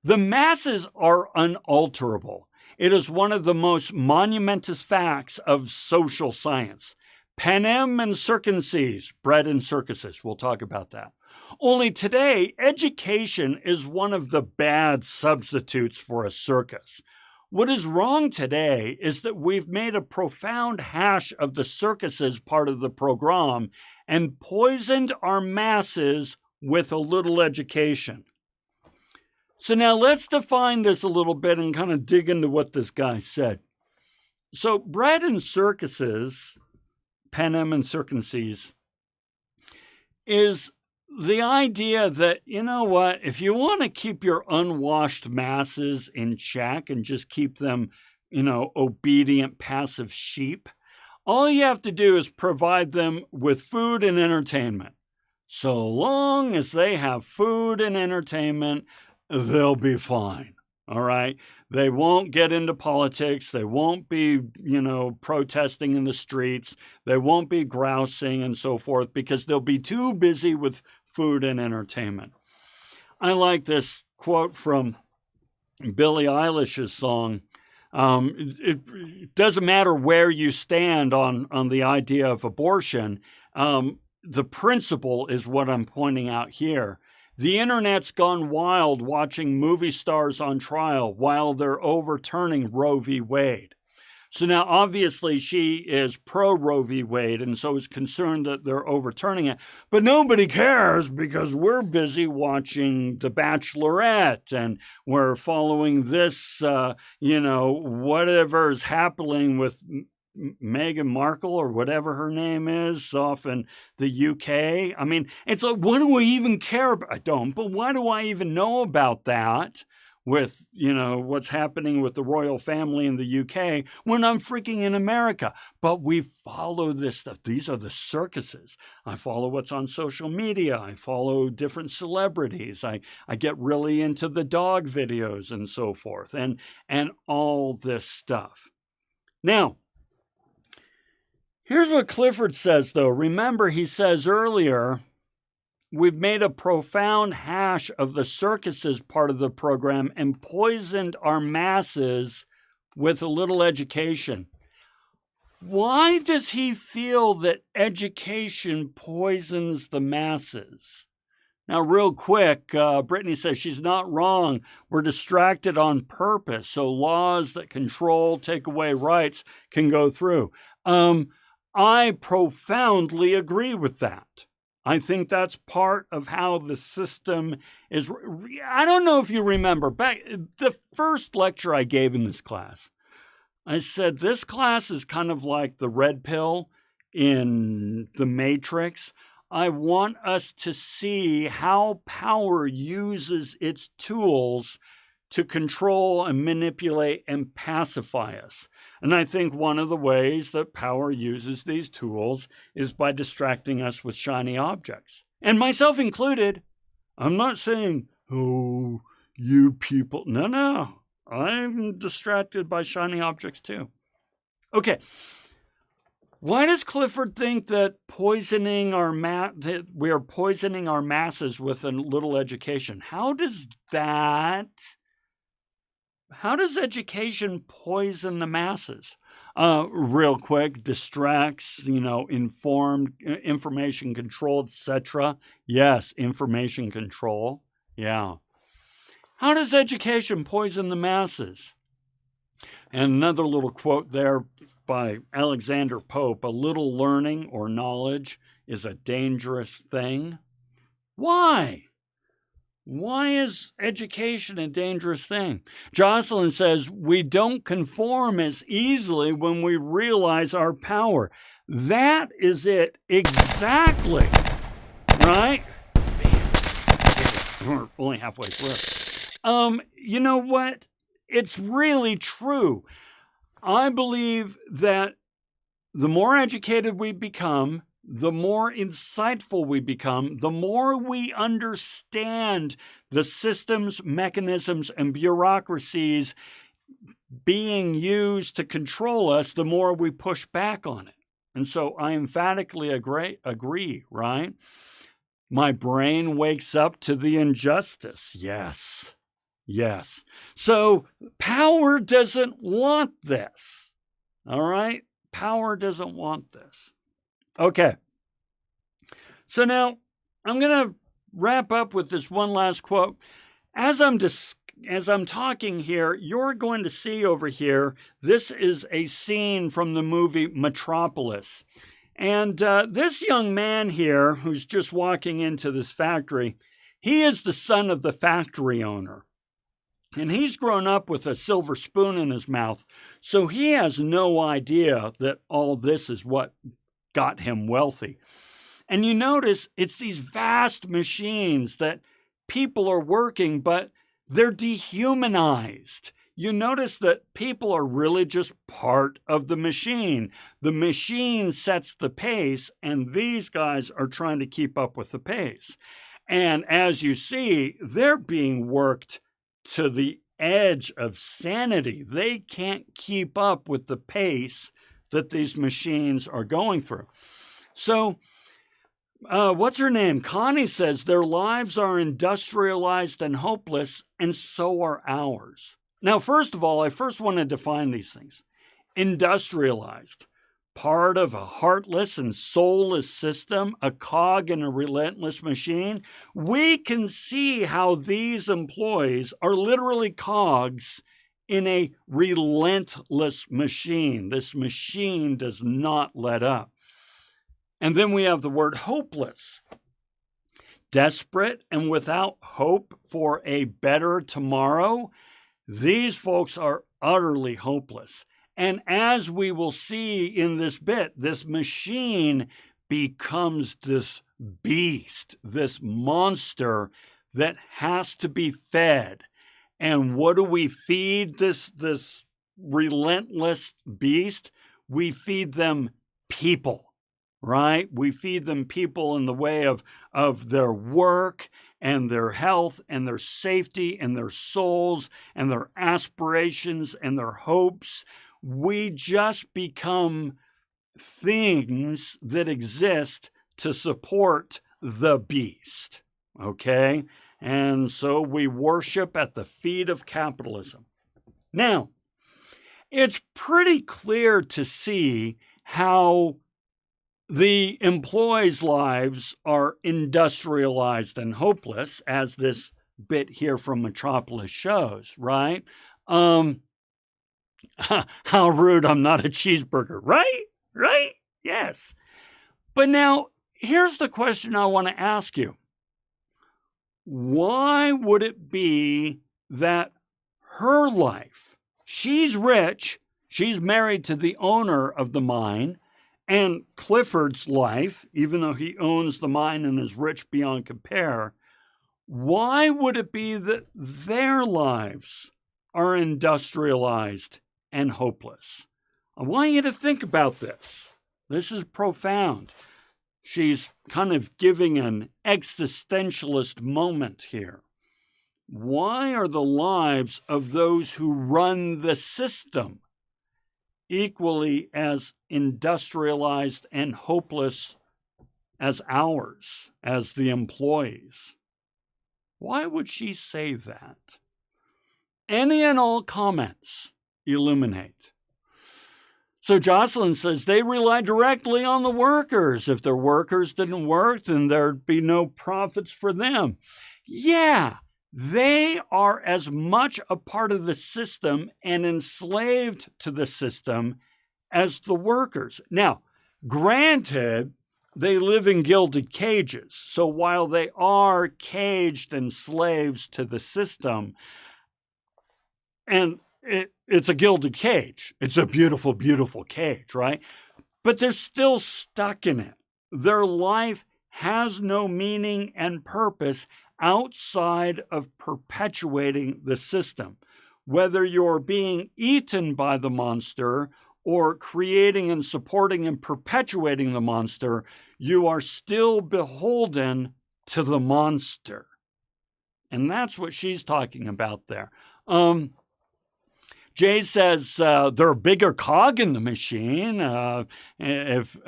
S1: The masses are unalterable. It is one of the most monumentous facts of social science. Panem and circenses, bread and circuses. We'll talk about that. Only today, education is one of the bad substitutes for a circus. What is wrong today is that we've made a profound hash of the circus part of the program and poisoned our masses with a little education. So now let's define this a little bit and kind of dig into what this guy said. So bread and circuses, panem and circenses, is the idea that, you know what, if you want to keep your unwashed masses in check and just keep them, obedient, passive sheep, all you have to do is provide them with food and entertainment. So long as they have food and entertainment, they'll be fine. All right. They won't get into politics. They won't be, protesting in the streets. They won't be grousing and so forth because they'll be too busy with food and entertainment. I like this quote from Billie Eilish's song. It doesn't matter where you stand on the idea of abortion. The principle is what I'm pointing out here. The internet's gone wild watching movie stars on trial while they're overturning Roe v. Wade. So now, obviously, she is pro-Roe v. Wade and so is concerned that they're overturning it. But nobody cares because we're busy watching The Bachelorette and we're following this, whatever is happening with Meghan Markle or whatever her name is off in the UK. I mean, it's like, what do I even care about? I don't, but why do I even know about that with, what's happening with the royal family in the UK when I'm freaking in America? But we follow this stuff. These are the circuses. I follow what's on social media. I follow different celebrities. I get really into the dog videos and so forth and all this stuff. Now, here's what Clifford says, though. Remember, he says earlier, we've made a profound hash of the circuses part of the program and poisoned our masses with a little education. Why does he feel that education poisons the masses? Now, real quick, Brittany says she's not wrong. We're distracted on purpose, so laws that control, take away rights can go through. I profoundly agree with that. I think that's part of how the system is. I don't know if you remember, back the first lecture I gave in this class, I said this class is kind of like the red pill in the Matrix. I want us to see how power uses its tools to control and manipulate and pacify us. And I think one of the ways that power uses these tools is by distracting us with shiny objects. And myself included. I'm not saying, oh, you people. No. I'm distracted by shiny objects too. Okay. Why does Clifford think that that we are poisoning our masses with a little education? How does education poison the masses? Real quick, distracts, informed, information control, etc. Yes, information control. Yeah. How does education poison the masses? And another little quote there by Alexander Pope, a little learning or knowledge is a dangerous thing. Why? Why is education a dangerous thing? Jocelyn says, we don't conform as easily when we realize our power. That is it exactly, right? Man, we're only halfway through. You know what? It's really true. I believe that the more educated we become, the more insightful we become, the more we understand the systems, mechanisms, and bureaucracies being used to control us, the more we push back on it. And so I emphatically agree, right? My brain wakes up to the injustice. Yes. So power doesn't want this. All right? Power doesn't want this. Okay. So now I'm going to wrap up with this one last quote. As I'm talking here, you're going to see over here, this is a scene from the movie Metropolis. And this young man here, who's just walking into this factory, he is the son of the factory owner. And he's grown up with a silver spoon in his mouth, so he has no idea that all this is what got him wealthy. And you notice it's these vast machines that people are working, but they're dehumanized. You notice that people are really just part of the machine. The machine sets the pace, and these guys are trying to keep up with the pace. And as you see, they're being worked to the edge of sanity. They can't keep up with the pace that these machines are going through. So, what's her name? Connie says their lives are industrialized and hopeless, and so are ours. Now, first of all, I first want to define these things. Industrialized, part of a heartless and soulless system, a cog in a relentless machine. We can see how these employees are literally cogs in a relentless machine. This machine does not let up. And then we have the word hopeless. Desperate and without hope for a better tomorrow. These folks are utterly hopeless. And as we will see in this bit, this machine becomes this beast, this monster that has to be fed. And what do we feed this relentless beast? We feed them people, right? We feed them people in the way of their work and their health and their safety and their souls and their aspirations and their hopes. We just become things that exist to support the beast, okay? And so we worship at the feet of capitalism. Now, it's pretty clear to see how the employees' lives are industrialized and hopeless, as this bit here from Metropolis shows, right? How rude, I'm not a cheeseburger, right? Right? Yes. But now, here's the question I want to ask you. Why would it be that her life, she's rich, she's married to the owner of the mine, and Clifford's life, even though he owns the mine and is rich beyond compare, why would it be that their lives are industrialized and hopeless? I want you to think about this. This is profound. She's kind of giving an existentialist moment here. Why are the lives of those who run the system equally as industrialized and hopeless as ours, as the employees? Why would she say that? Any and all comments illuminate. So Jocelyn says they rely directly on the workers. If their workers didn't work, then there'd be no profits for them. Yeah, they are as much a part of the system and enslaved to the system as the workers. Now, granted, they live in gilded cages. So while they are caged and slaves to the system, and it's a gilded cage. It's a beautiful, beautiful cage, right? But they're still stuck in it. Their life has no meaning and purpose outside of perpetuating the system. Whether you're being eaten by the monster or creating and supporting and perpetuating the monster, you are still beholden to the monster. And that's what she's talking about there. Jay says they're a bigger cog in the machine. If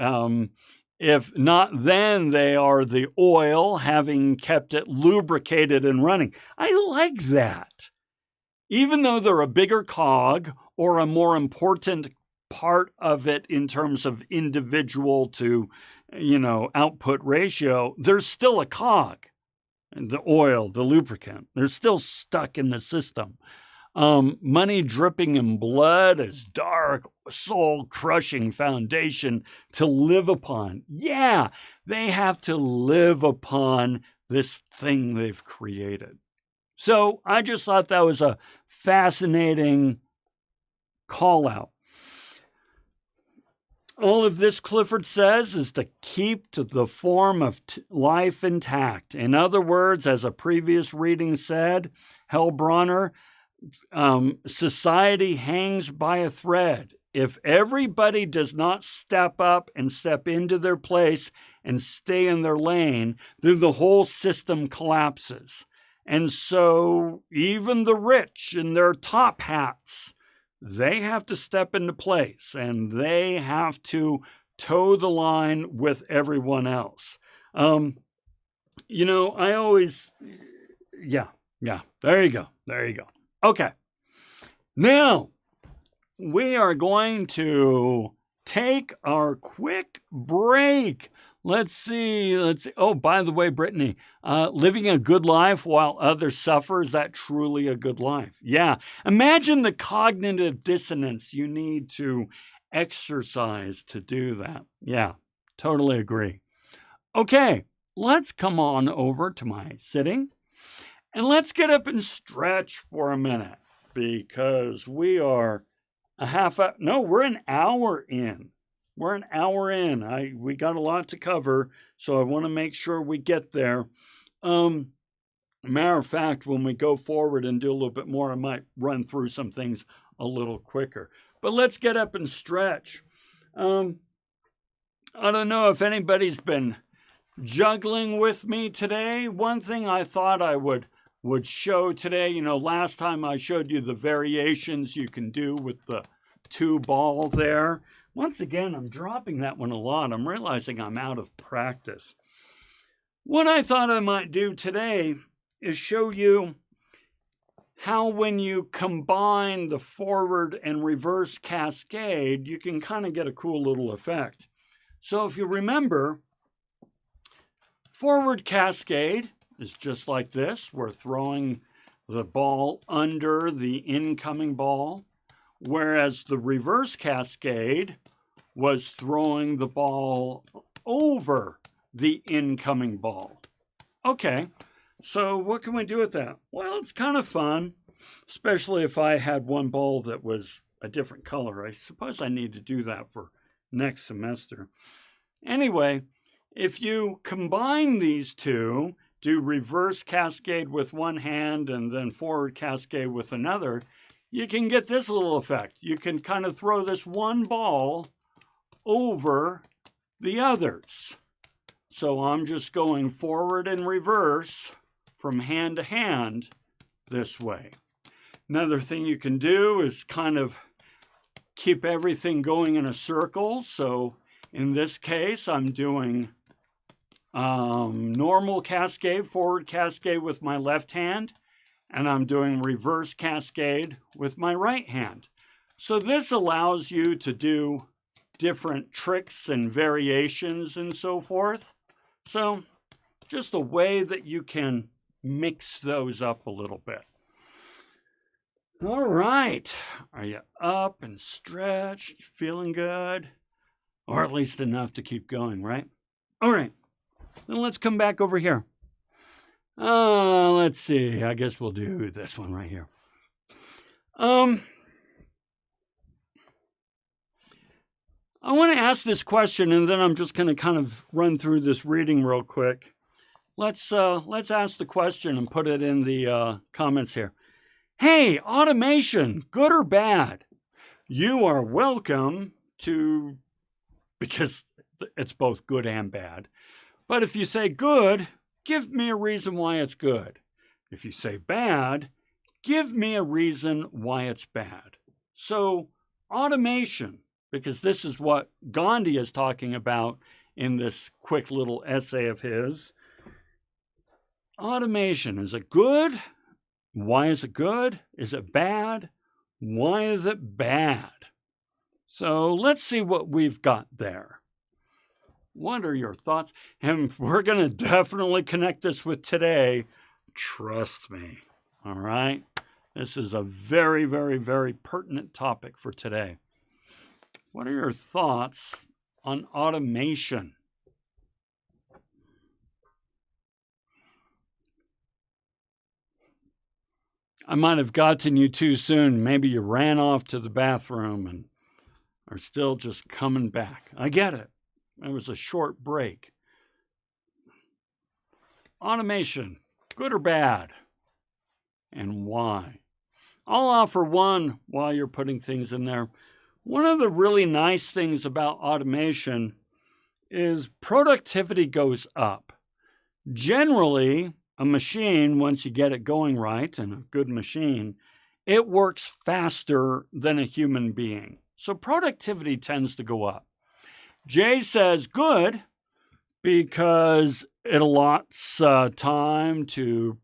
S1: not, then they are the oil, having kept it lubricated and running. I like that. Even though they're a bigger cog or a more important part of it in terms of individual to, output ratio, they're still a cog. the oil, the lubricant. They're still stuck in the system. Money dripping in blood as dark, soul-crushing foundation to live upon. Yeah, they have to live upon this thing they've created. So I just thought that was a fascinating call out. All of this, Clifford says, is to keep to the form of life intact. In other words, as a previous reading said, Hellbronner, society hangs by a thread. If everybody does not step up and step into their place and stay in their lane, then the whole system collapses. And so even the rich in their top hats, they have to step into place and they have to toe the line with everyone else. I always, yeah, there you go. Okay. Now, we are going to take our quick break. Let's see. Oh, by the way, Brittany, living a good life while others suffer, is that truly a good life? Yeah. Imagine the cognitive dissonance you need to exercise to do that. Yeah, totally agree. Okay, let's come on over to my sitting and let's get up and stretch for a minute because we are we're an hour in. We're an hour in. We got a lot to cover, so I want to make sure we get there. Matter of fact, when we go forward and do a little bit more, I might run through some things a little quicker. But let's get up and stretch. I don't know if anybody's been juggling with me today. One thing I thought I would show today, last time I showed you the variations you can do with the 2-ball there. Once again, I'm dropping that one a lot. I'm realizing I'm out of practice. What I thought I might do today is show you how when you combine the forward and reverse cascade, you can kind of get a cool little effect. So if you remember, forward cascade is just like this. We're throwing the ball under the incoming ball, whereas the reverse cascade was throwing the ball over the incoming ball. Okay, so what can we do with that? Well, it's kind of fun, especially if I had one ball that was a different color. I suppose I need to do that for next semester. Anyway, if you combine these two, do reverse cascade with one hand and then forward cascade with another, you can get this little effect. You can kind of throw this one ball over the others. So I'm just going forward and reverse from hand to hand this way. Another thing you can do is kind of keep everything going in a circle. So in this case, I'm doing normal cascade, forward cascade with my left hand, and I'm doing reverse cascade with my right hand. So this allows you to do different tricks and variations and so forth. So just a way that you can mix those up a little bit. All right. Are you up and stretched, feeling good? Or at least enough to keep going, right? All right. Then let's come back over here. Let's see. I guess we'll do this one right here. I want to ask this question, and then I'm just going to kind of run through this reading real quick. Let's ask the question and put it in the comments here. Hey, automation, good or bad? You are welcome to, because it's both good and bad. But if you say good, give me a reason why it's good. If you say bad, give me a reason why it's bad. So automation, because this is what Gandhi is talking about in this quick little essay of his. Automation, is it good? Why is it good? Is it bad? Why is it bad? So let's see what we've got there. What are your thoughts? And we're going to definitely connect this with today. Trust me. All right? This is a very, very, very pertinent topic for today. What are your thoughts on automation? I might have gotten you too soon. Maybe you ran off to the bathroom and are still just coming back. I get it. It was a short break. Automation, good or bad? And why? I'll offer one while you're putting things in there. One of the really nice things about automation is productivity goes up. Generally, a machine, once you get it going right, and a good machine, it works faster than a human being. So productivity tends to go up. Jay says good because it allots time to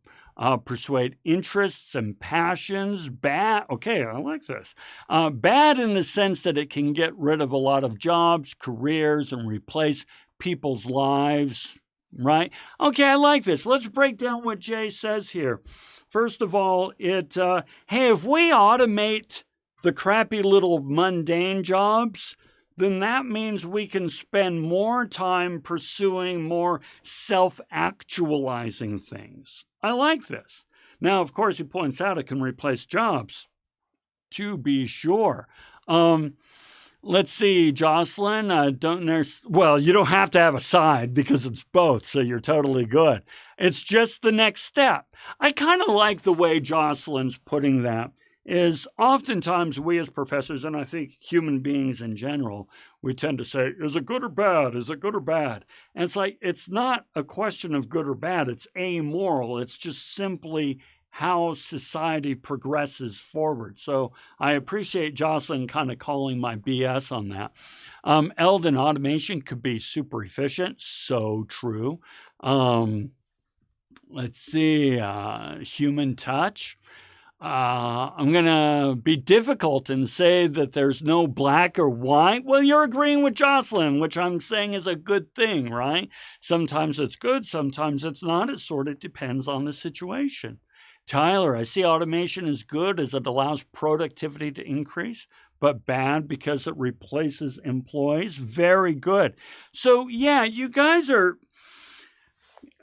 S1: persuade interests and passions. Bad, okay, I like this. Bad in the sense that it can get rid of a lot of jobs, careers, and replace people's lives, right? Okay, I like this. Let's break down what Jay says here. First of all, hey, if we automate the crappy little mundane jobs, then that means we can spend more time pursuing more self-actualizing things. I like this. Now, of course, he points out it can replace jobs, to be sure. Let's see, Jocelyn, well, you don't have to have a side because it's both, so you're totally good. It's just the next step. I kind of like the way Jocelyn's putting that. Is oftentimes we as professors, and I think human beings in general, we tend to say, is it good or bad? Is it good or bad? And it's like, it's not a question of good or bad. It's amoral. It's just simply how society progresses forward. So I appreciate Jocelyn kind of calling my BS on that. Eldon, automation could be super efficient. So true. Let's see, human touch. I'm going to be difficult and say that there's no black or white. Well, you're agreeing with Jocelyn, which I'm saying is a good thing, right? Sometimes it's good, sometimes it's not. It sort of depends on the situation. Tyler, I see automation as good as it allows productivity to increase, but bad because it replaces employees. Very good. So, yeah, you guys are...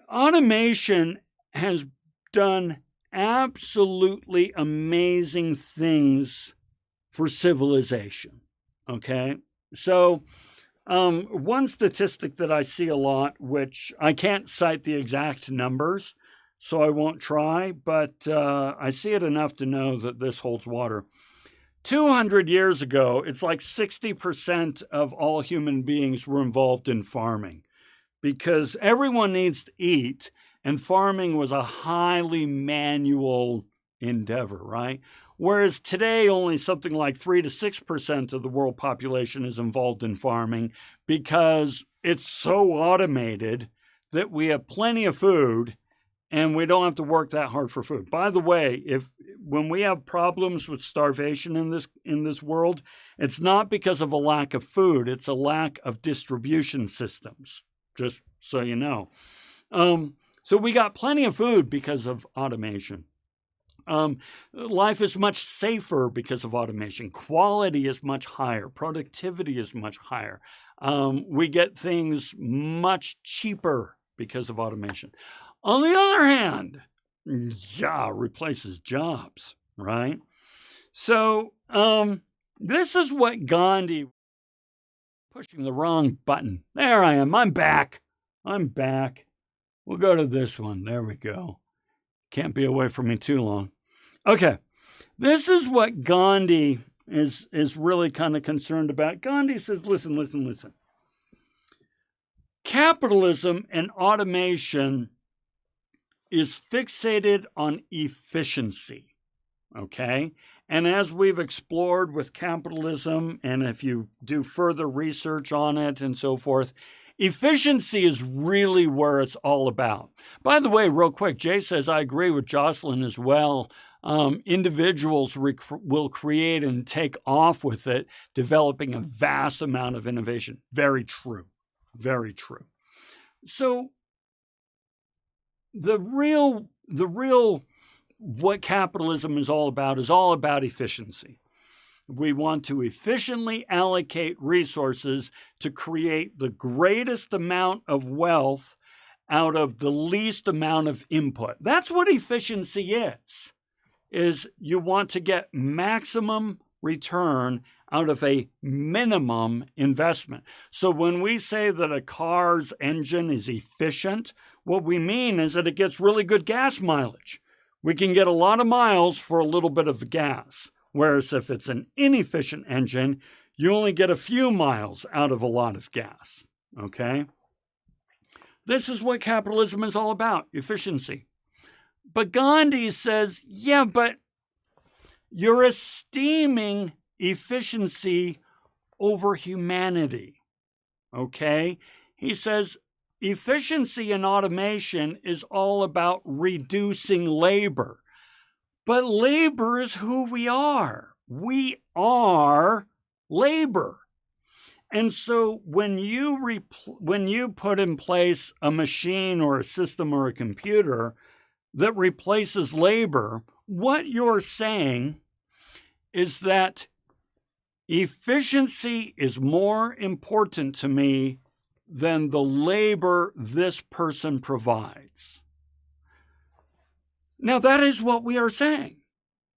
S1: Automation has done absolutely amazing things for civilization, okay? So one statistic that I see a lot, which I can't cite the exact numbers, so I won't try, but I see it enough to know that this holds water. 200 years ago, it's like 60% of all human beings were involved in farming because everyone needs to eat. And farming was a highly manual endeavor, right? Whereas today, only something like 3 to 6% of the world population is involved in farming because it's so automated that we have plenty of food and we don't have to work that hard for food. By the way, when we have problems with starvation in this world, it's not because of a lack of food, it's a lack of distribution systems, just so you know. So we got plenty of food because of automation. Life is much safer because of automation. Quality is much higher. Productivity is much higher. We get things much cheaper because of automation. On the other hand, replaces jobs, right? So this is what Gandhi... Pushing the wrong button. There I am. I'm back. We'll go to this one. There we go. Can't be away from me too long. Okay. This is what Gandhi is really kind of concerned about. Gandhi says, listen. Capitalism and automation is fixated on efficiency. Okay? And as we've explored with capitalism, and if you do further research on it and so forth, efficiency is really where it's all about. By the way, real quick, Jay says, I agree with Jocelyn as well. Individuals will create and take off with it, developing a vast amount of innovation. Very true. Very true. So the real what capitalism is all about efficiency. We want to efficiently allocate resources to create the greatest amount of wealth out of the least amount of input. That's what efficiency is you want to get maximum return out of a minimum investment. So when we say that a car's engine is efficient, what we mean is that it gets really good gas mileage. We can get a lot of miles for a little bit of gas. Whereas if it's an inefficient engine, you only get a few miles out of a lot of gas. Okay? This is what capitalism is all about, efficiency. But Gandhi says, yeah, but you're esteeming efficiency over humanity. Okay? He says, efficiency and automation is all about reducing labor. But labor is who we are. We are labor. And so when you put in place a machine or a system or a computer that replaces labor, what you're saying is that efficiency is more important to me than the labor this person provides. Now, that is what we are saying.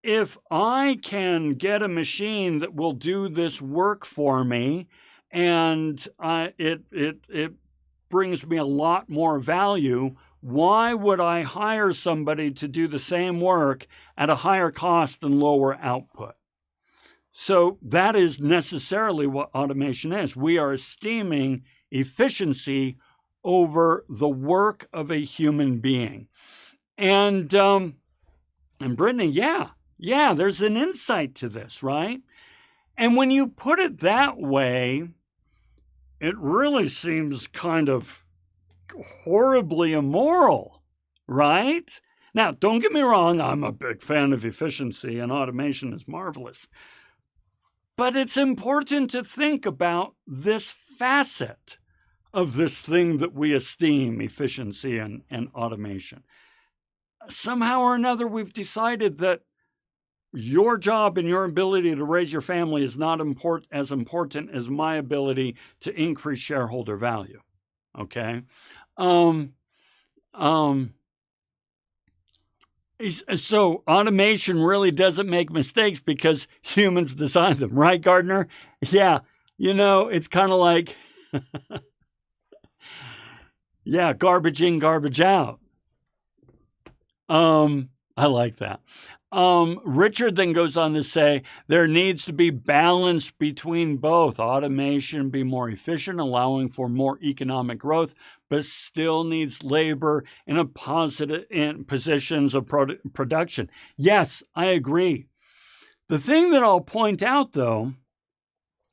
S1: If I can get a machine that will do this work for me, and it brings me a lot more value, why would I hire somebody to do the same work at a higher cost and lower output? So that is necessarily what automation is. We are esteeming efficiency over the work of a human being. And Brittany, yeah, there's an insight to this, right? And when you put it that way, it really seems kind of horribly immoral, right? Now, don't get me wrong, I'm a big fan of efficiency and automation is marvelous. But it's important to think about this facet of this thing that we esteem, efficiency and automation. Somehow or another, we've decided that your job and your ability to raise your family is not as important as my ability to increase shareholder value. Okay? So automation really doesn't make mistakes because humans design them, right, Gardner? Yeah, it's kind of like, yeah, garbage in, garbage out. I like that. Richard then goes on to say, there needs to be balance between both. Automation be more efficient, allowing for more economic growth, but still needs labor in positions of production. Yes, I agree. The thing that I'll point out, though,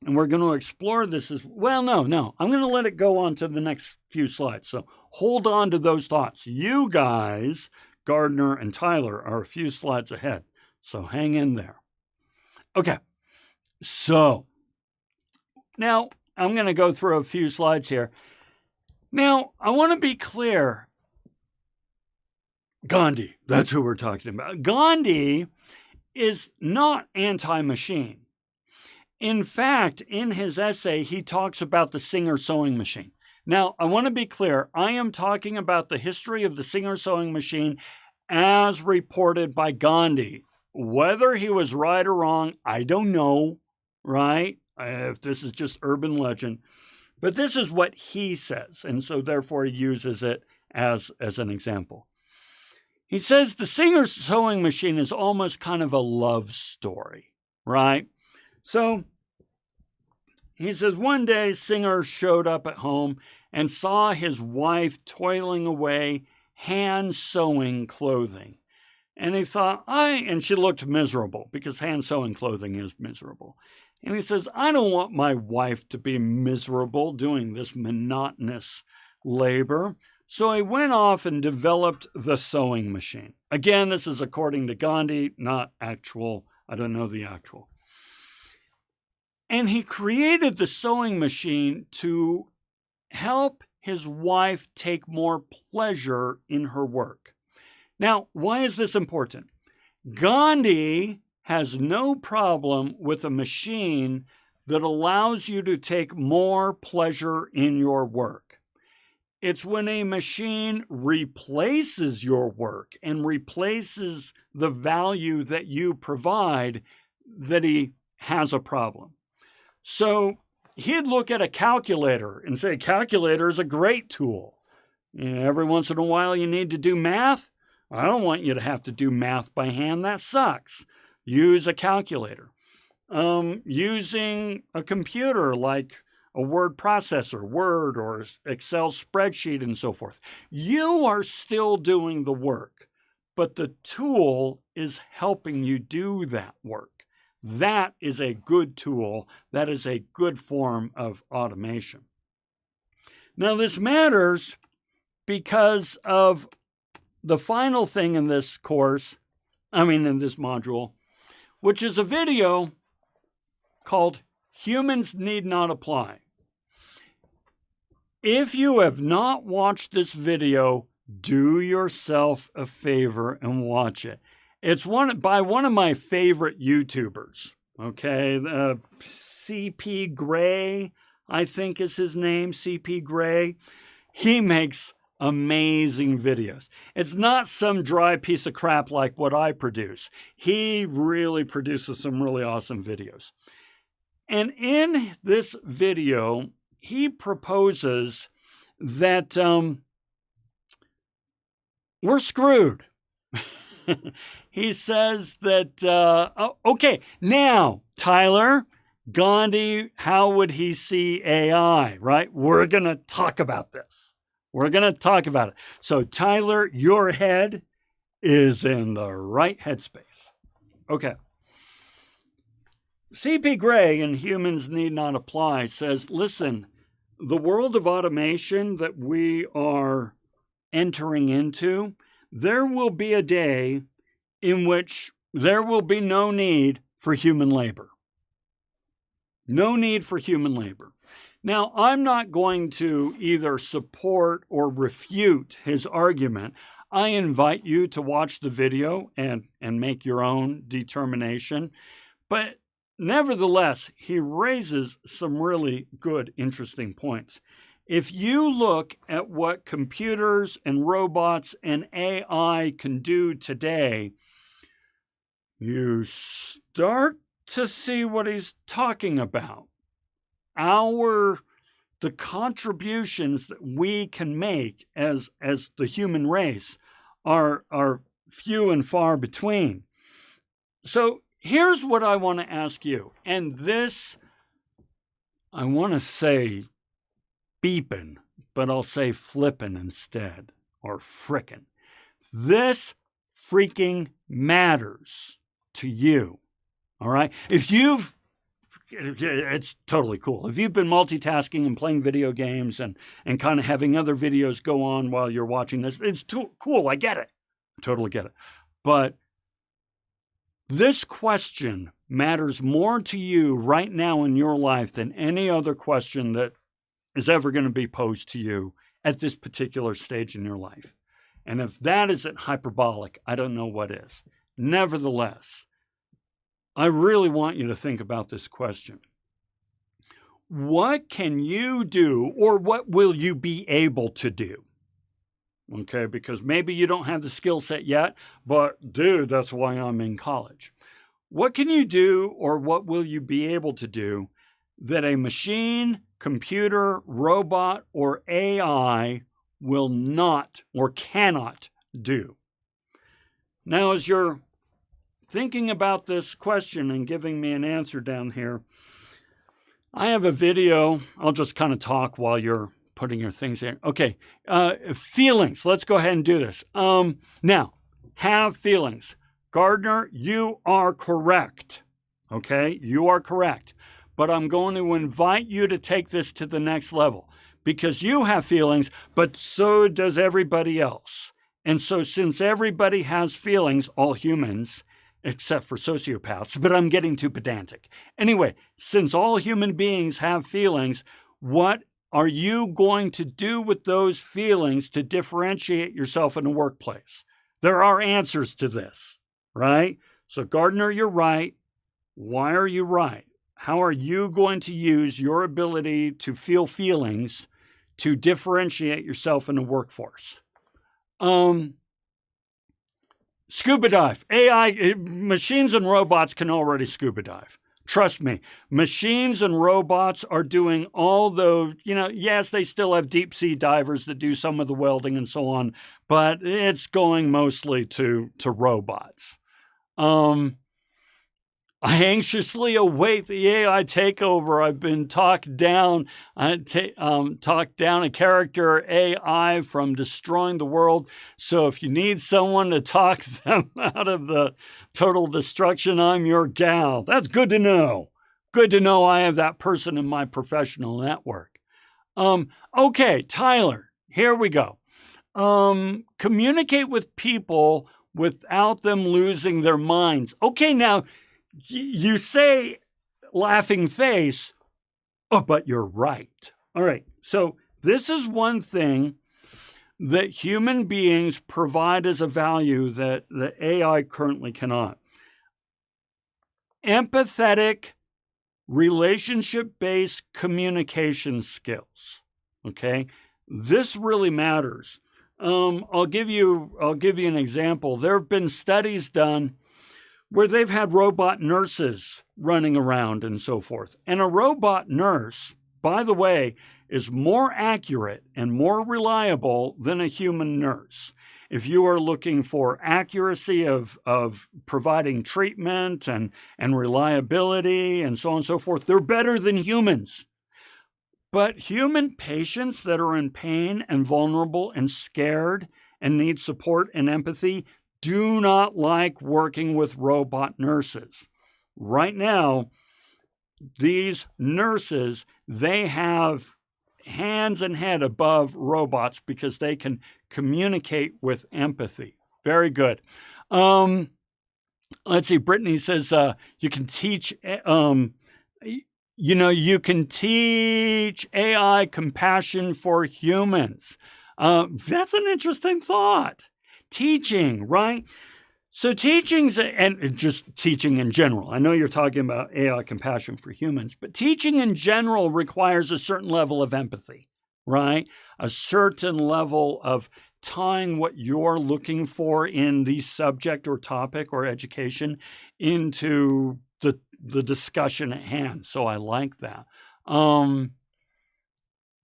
S1: and we're going to explore this is, I'm going to let it go on to the next few slides. So hold on to those thoughts. You guys, Gardner and Tyler, are a few slides ahead. So hang in there. Okay. So now I'm going to go through a few slides here. Now, I want to be clear. Gandhi, that's who we're talking about. Gandhi is not anti-machine. In fact, in his essay, he talks about the Singer sewing machine. Now, I want to be clear. I am talking about the history of the Singer sewing machine as reported by Gandhi. Whether he was right or wrong, I don't know, right? If this is just urban legend. But this is what he says, and so therefore he uses it as an example. He says the Singer sewing machine is almost kind of a love story, right? So he says one day Singer showed up at home and saw his wife toiling away, hand sewing clothing. And he thought, and she looked miserable because hand sewing clothing is miserable. And he says, I don't want my wife to be miserable doing this monotonous labor. So he went off and developed the sewing machine. Again, this is according to Gandhi, not actual. I don't know the actual. And he created the sewing machine to help his wife take more pleasure in her work. Now, why is this important? Gandhi has no problem with a machine that allows you to take more pleasure in your work. It's when a machine replaces your work and replaces the value that you provide that he has a problem. So he'd look at a calculator and say, calculator is a great tool. Every once in a while you need to do math. I don't want you to have to do math by hand. That sucks. Use a calculator. Using a computer like a word processor, Word or Excel spreadsheet and so forth. You are still doing the work, but the tool is helping you do that work. That is a good tool. That is a good form of automation. Now, this matters because of the final thing in this course, in this module, which is a video called Humans Need Not Apply. If you have not watched this video, do yourself a favor and watch it. It's by one of my favorite YouTubers, okay? CP Gray, I think is his name, CP Gray. He makes amazing videos. It's not some dry piece of crap like what I produce. He really produces some really awesome videos. And in this video, he proposes that we're screwed. He says that, okay, now, Tyler, Gandhi, how would he see AI, right? We're going to talk about this. We're going to talk about it. So, Tyler, your head is in the right headspace. Okay. C.P. Gray in Humans Need Not Apply says, listen, the world of automation that we are entering into, there will be a day in which there will be no need for human labor. No need for human labor. Now, I'm not going to either support or refute his argument. I invite you to watch the video and make your own determination. But nevertheless, he raises some really good, interesting points. If you look at what computers and robots and AI can do today, you start to see what he's talking about. The contributions that we can make as the human race are few and far between. So here's what I want to ask you. And this, I want to say beepin', but I'll say flippin' instead, or frickin'. This freaking matters to you. All right? It's totally cool. If you've been multitasking and playing video games and kind of having other videos go on while you're watching this, it's too cool. I get it. I totally get it. But this question matters more to you right now in your life than any other question that is ever going to be posed to you at this particular stage in your life. And if that isn't hyperbolic, I don't know what is. Nevertheless, I really want you to think about this question. What can you do, or what will you be able to do? Okay, because maybe you don't have the skill set yet, but dude, that's why I'm in college. What can you do, or what will you be able to do that a machine, computer, robot, or AI will not or cannot do? Now, as you're thinking about this question and giving me an answer down here, I have a video. I'll just kind of talk while you're putting your things in. Okay, feelings. Let's go ahead and do this. Now, have feelings. Gardner, you are correct. Okay, you are correct. But I'm going to invite you to take this to the next level because you have feelings, but so does everybody else. And so since everybody has feelings, all humans, except for sociopaths, but I'm getting too pedantic. Anyway, since all human beings have feelings, what are you going to do with those feelings to differentiate yourself in the workplace? There are answers to this, right? So Gardner, you're right. Why are you right? How are you going to use your ability to feel feelings to differentiate yourself in the workforce? Scuba dive. AI, machines and robots can already scuba dive. Trust me, machines and robots are doing all those, yes, they still have deep sea divers that do some of the welding and so on, but it's going mostly to robots. I anxiously await the AI takeover. I've been talked down. Talked down a character AI from destroying the world. So if you need someone to talk them out of the total destruction, I'm your gal. That's good to know. Good to know I have that person in my professional network. Okay, Tyler, here we go. Communicate with people without them losing their minds. Okay, now, you say laughing face, oh, but you're right. All right. So this is one thing that human beings provide as a value that the AI currently cannot. Empathetic, relationship-based communication skills. Okay. This really matters. I'll give you an example. There have been studies done where they've had robot nurses running around and so forth. And a robot nurse, by the way, is more accurate and more reliable than a human nurse. If you are looking for accuracy of providing treatment and reliability and so on and so forth, they're better than humans. But human patients that are in pain and vulnerable and scared and need support and empathy do not like working with robot nurses. Right now, these nurses, they have hands and head above robots because they can communicate with empathy. Very good. Let's see, Brittany says you can teach, you can teach AI compassion for humans. That's an interesting thought. Teaching, right? So teaching's, and just teaching in general. I know you're talking about AI compassion for humans, but teaching in general requires a certain level of empathy, right? A certain level of tying what you're looking for in the subject or topic or education into the discussion at hand. So I like that.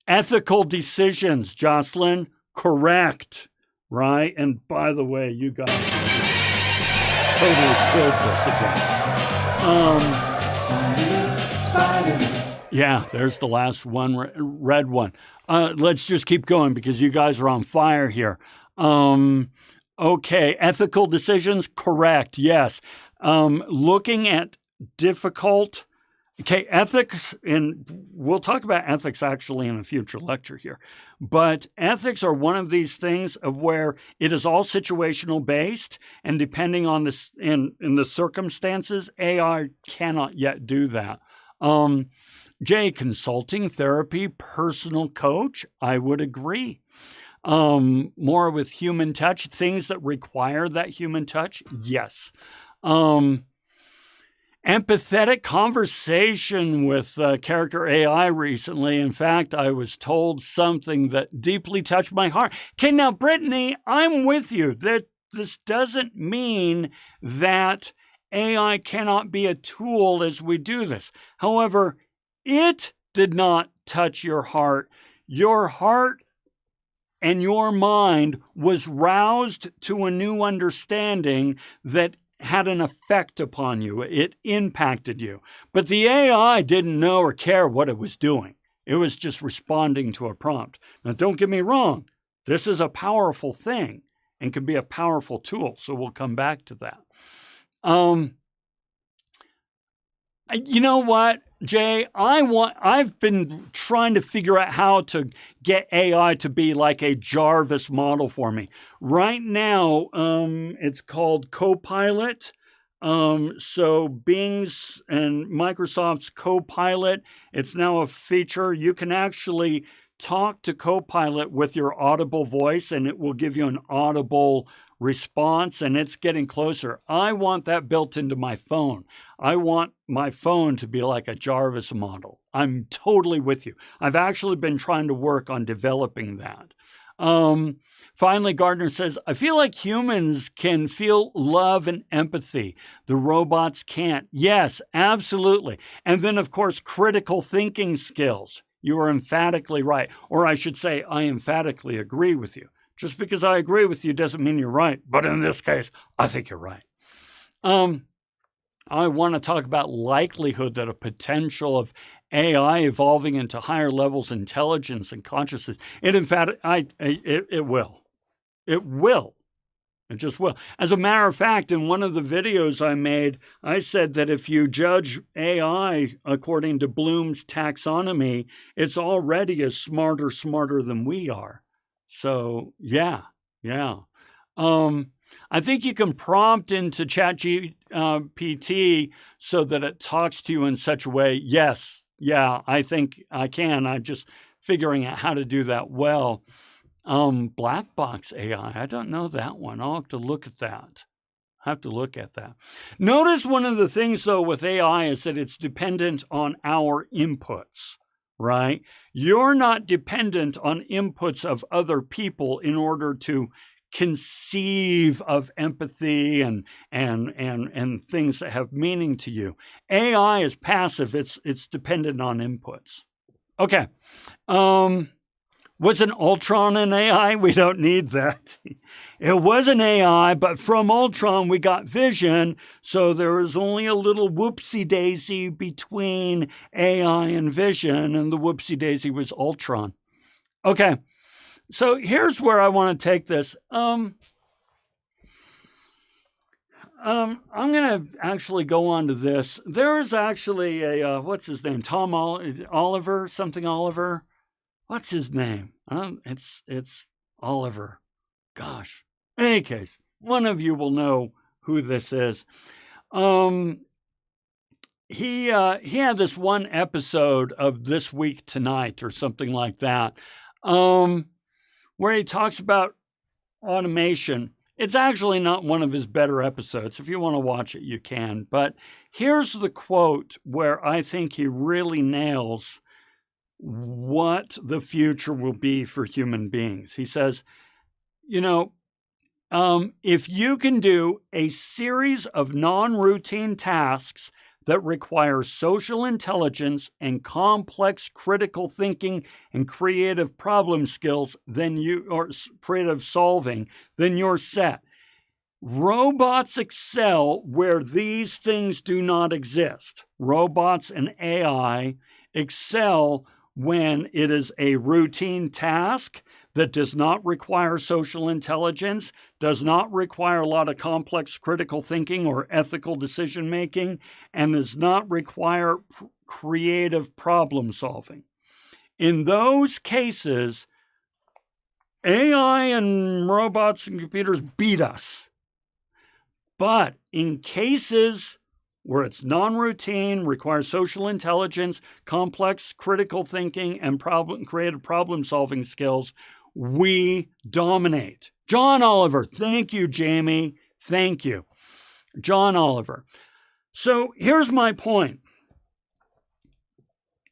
S1: Ethical decisions, Jocelyn, correct. Right? And by the way, you guys totally killed this again. Spider-Man. Yeah, there's the last one, red one. Let's just keep going because you guys are on fire here. Okay, ethical decisions, correct, yes. Looking at difficult... Okay, ethics, and we'll talk about ethics actually in a future lecture here, but ethics are one of these things of where it is all situational based, and depending on this in the circumstances, AI cannot yet do that. Jay, consulting, therapy, personal coach, I would agree. More with human touch, things that require that human touch, yes. Empathetic conversation with character AI recently. In fact, I was told something that deeply touched my heart. Okay, now, Brittany, I'm with you. That this doesn't mean that AI cannot be a tool as we do this. However, it did not touch your heart. Your heart and your mind was roused to a new understanding that had an effect upon you. It impacted you. But the AI didn't know or care what it was doing. It was just responding to a prompt. Now, don't get me wrong. This is a powerful thing and can be a powerful tool. So we'll come back to that. You know what, Jay? I've been trying to figure out how to get AI to be like a Jarvis model for me. Right now, it's called Copilot. So Bing's and Microsoft's Copilot, it's now a feature. You can actually talk to Copilot with your audible voice, and it will give you an audible response, and it's getting closer. I want that built into my phone. I want my phone to be like a Jarvis model. I'm totally with you. I've actually been trying to work on developing that. Finally, Gardner says, I feel like humans can feel love and empathy. The robots can't. Yes, absolutely. And then, of course, critical thinking skills. You are emphatically right. Or I should say, I emphatically agree with you. Just because I agree with you doesn't mean you're right. But in this case, I think you're right. I want to talk about likelihood that a potential of AI evolving into higher levels of intelligence and consciousness. It will. It will. It just will. As a matter of fact, in one of the videos I made, I said that if you judge AI according to Bloom's taxonomy, it's already smarter than we are. So, yeah. I think you can prompt into ChatGPT so that it talks to you in such a way. Yes, yeah, I think I can. I'm just figuring out how to do that well. Black box AI, I don't know that one. I'll have to look at that. Notice one of the things, though, with AI is that it's dependent on our inputs, right? You're not dependent on inputs of other people in order to conceive of empathy and things that have meaning to you. AI is passive. It's dependent on inputs. Okay. Was an Ultron an AI? We don't need that. It was an AI, but from Ultron we got Vision, so there was only a little whoopsie-daisy between AI and Vision, and the whoopsie-daisy was Ultron. Okay, so here's where I want to take this. I'm going to actually go on to this. There is actually a, what's his name? Tom Oliver, something Oliver. What's his name? It's Oliver. Gosh. In any case, one of you will know who this is. He had this one episode of This Week Tonight or something like that, where he talks about automation. It's actually not one of his better episodes. If you want to watch it, you can. But here's the quote where I think he really nails what the future will be for human beings. He says, if you can do a series of non-routine tasks that require social intelligence and complex critical thinking and creative problem skills, or creative solving, then you're set. Robots excel where these things do not exist. Robots and AI excel when it is a routine task that does not require social intelligence, does not require a lot of complex critical thinking or ethical decision making, and does not require creative problem solving. In those cases, AI and robots and computers beat us. But in cases where it's non-routine, requires social intelligence, complex critical thinking, and creative problem-solving skills, we dominate. John Oliver. Thank you, Jamie. Thank you. John Oliver. So here's my point.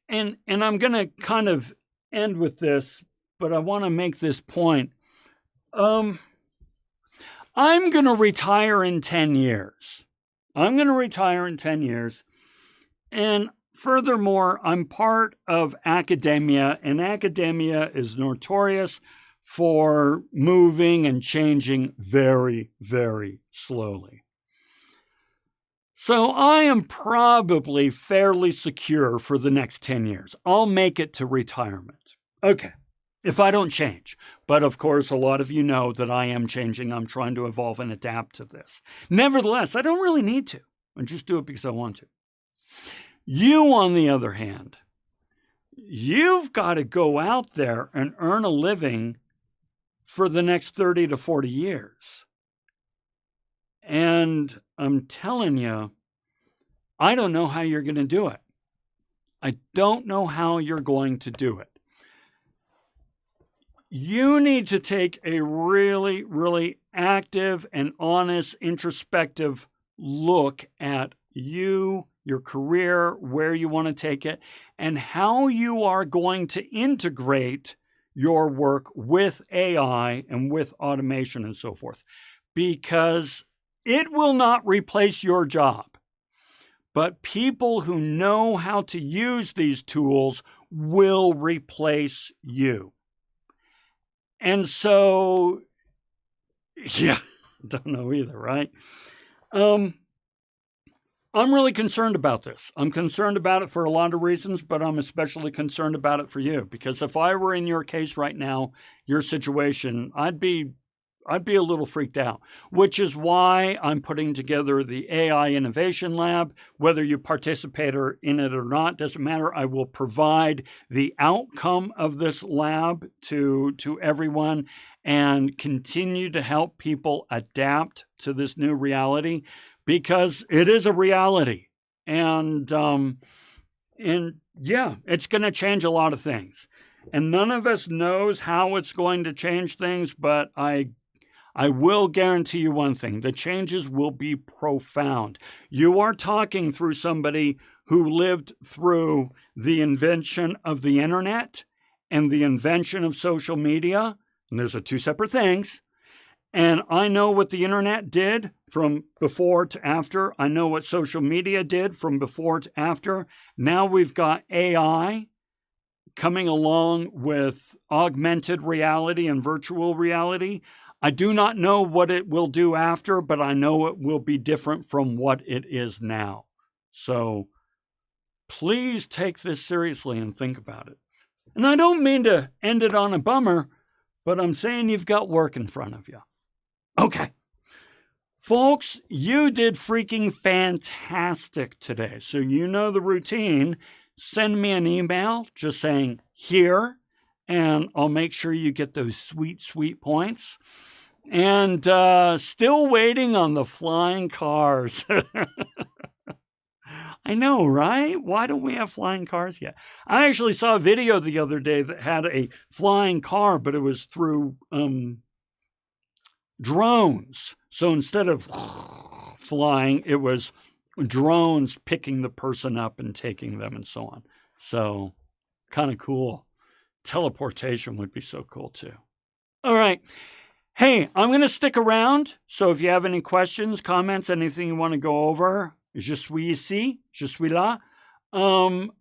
S1: And I'm going to kind of end with this, but I want to make this point. I'm going to retire in 10 years. And furthermore, I'm part of academia, and academia is notorious for moving and changing very, very slowly. So I am probably fairly secure for the next 10 years. I'll make it to retirement. Okay. If I don't change. But of course, a lot of you know that I am changing. I'm trying to evolve and adapt to this. Nevertheless, I don't really need to. I just do it because I want to. You, on the other hand, you've got to go out there and earn a living for the next 30 to 40 years. And I'm telling you, I don't know how you're going to do it. I don't know how you're going to do it. You need to take a really, really active and honest, introspective look at you, your career, where you want to take it, and how you are going to integrate your work with AI and with automation and so forth. Because it will not replace your job. But people who know how to use these tools will replace you. And so, yeah, don't know either, right? I'm really concerned about this. I'm concerned about it for a lot of reasons, but I'm especially concerned about it for you. Because if I were in your case right now, your situation, I'd be a little freaked out, which is why I'm putting together the AI Innovation Lab. Whether you participate in it or not, doesn't matter. I will provide the outcome of this lab to everyone and continue to help people adapt to this new reality, because it is a reality. And yeah, it's going to change a lot of things. And none of us knows how it's going to change things, but I will guarantee you one thing: the changes will be profound. You are talking through somebody who lived through the invention of the internet and the invention of social media. And those are two separate things. And I know what the internet did from before to after. I know what social media did from before to after. Now we've got AI coming along with augmented reality and virtual reality. I do not know what it will do after, but I know it will be different from what it is now. So please take this seriously and think about it. And I don't mean to end it on a bummer, but I'm saying you've got work in front of you. Okay. Folks, you did freaking fantastic today. So you know the routine. Send me an email just saying here, and I'll make sure you get those sweet, sweet points. And still waiting on the flying cars. I know, right? Why don't we have flying cars yet? I actually saw a video the other day that had a flying car, but it was through drones. So instead of flying, it was drones picking the person up and taking them and so on. So kind of cool. Teleportation would be so cool too. All right. Hey, I'm going to stick around. So if you have any questions, comments, anything you want to go over, je suis ici, je suis là.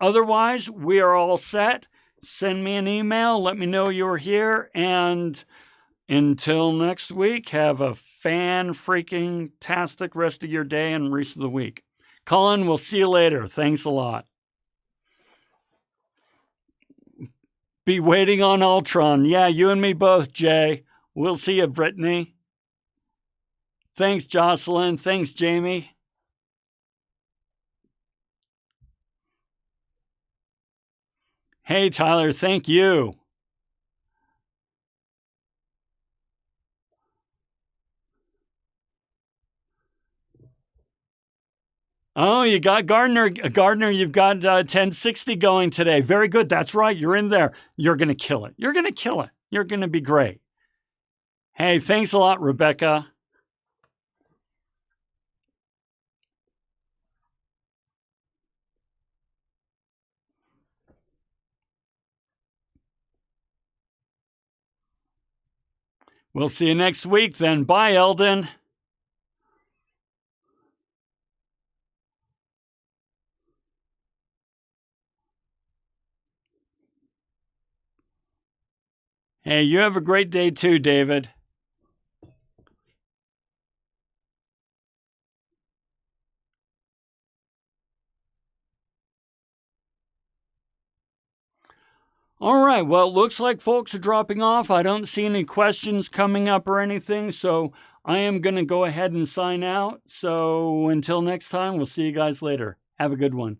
S1: Otherwise, we are all set. Send me an email. Let me know you're here. And until next week, have a fan-freaking-tastic rest of your day and rest of the week. Colin, we'll see you later. Thanks a lot. Be waiting on Ultron. Yeah, you and me both, Jay. We'll see you, Brittany. Thanks, Jocelyn. Thanks, Jamie. Hey, Tyler. Thank you. Oh, you got Gardner. Gardner, you've got 1060 going today. Very good. That's right. You're in there. You're going to kill it. You're going to kill it. You're going to be great. Hey, thanks a lot, Rebecca. We'll see you next week then. Bye, Eldon. Hey, you have a great day too, David. All right, well, it looks like folks are dropping off. I don't see any questions coming up or anything, so I am going to go ahead and sign out. So until next time, we'll see you guys later. Have a good one.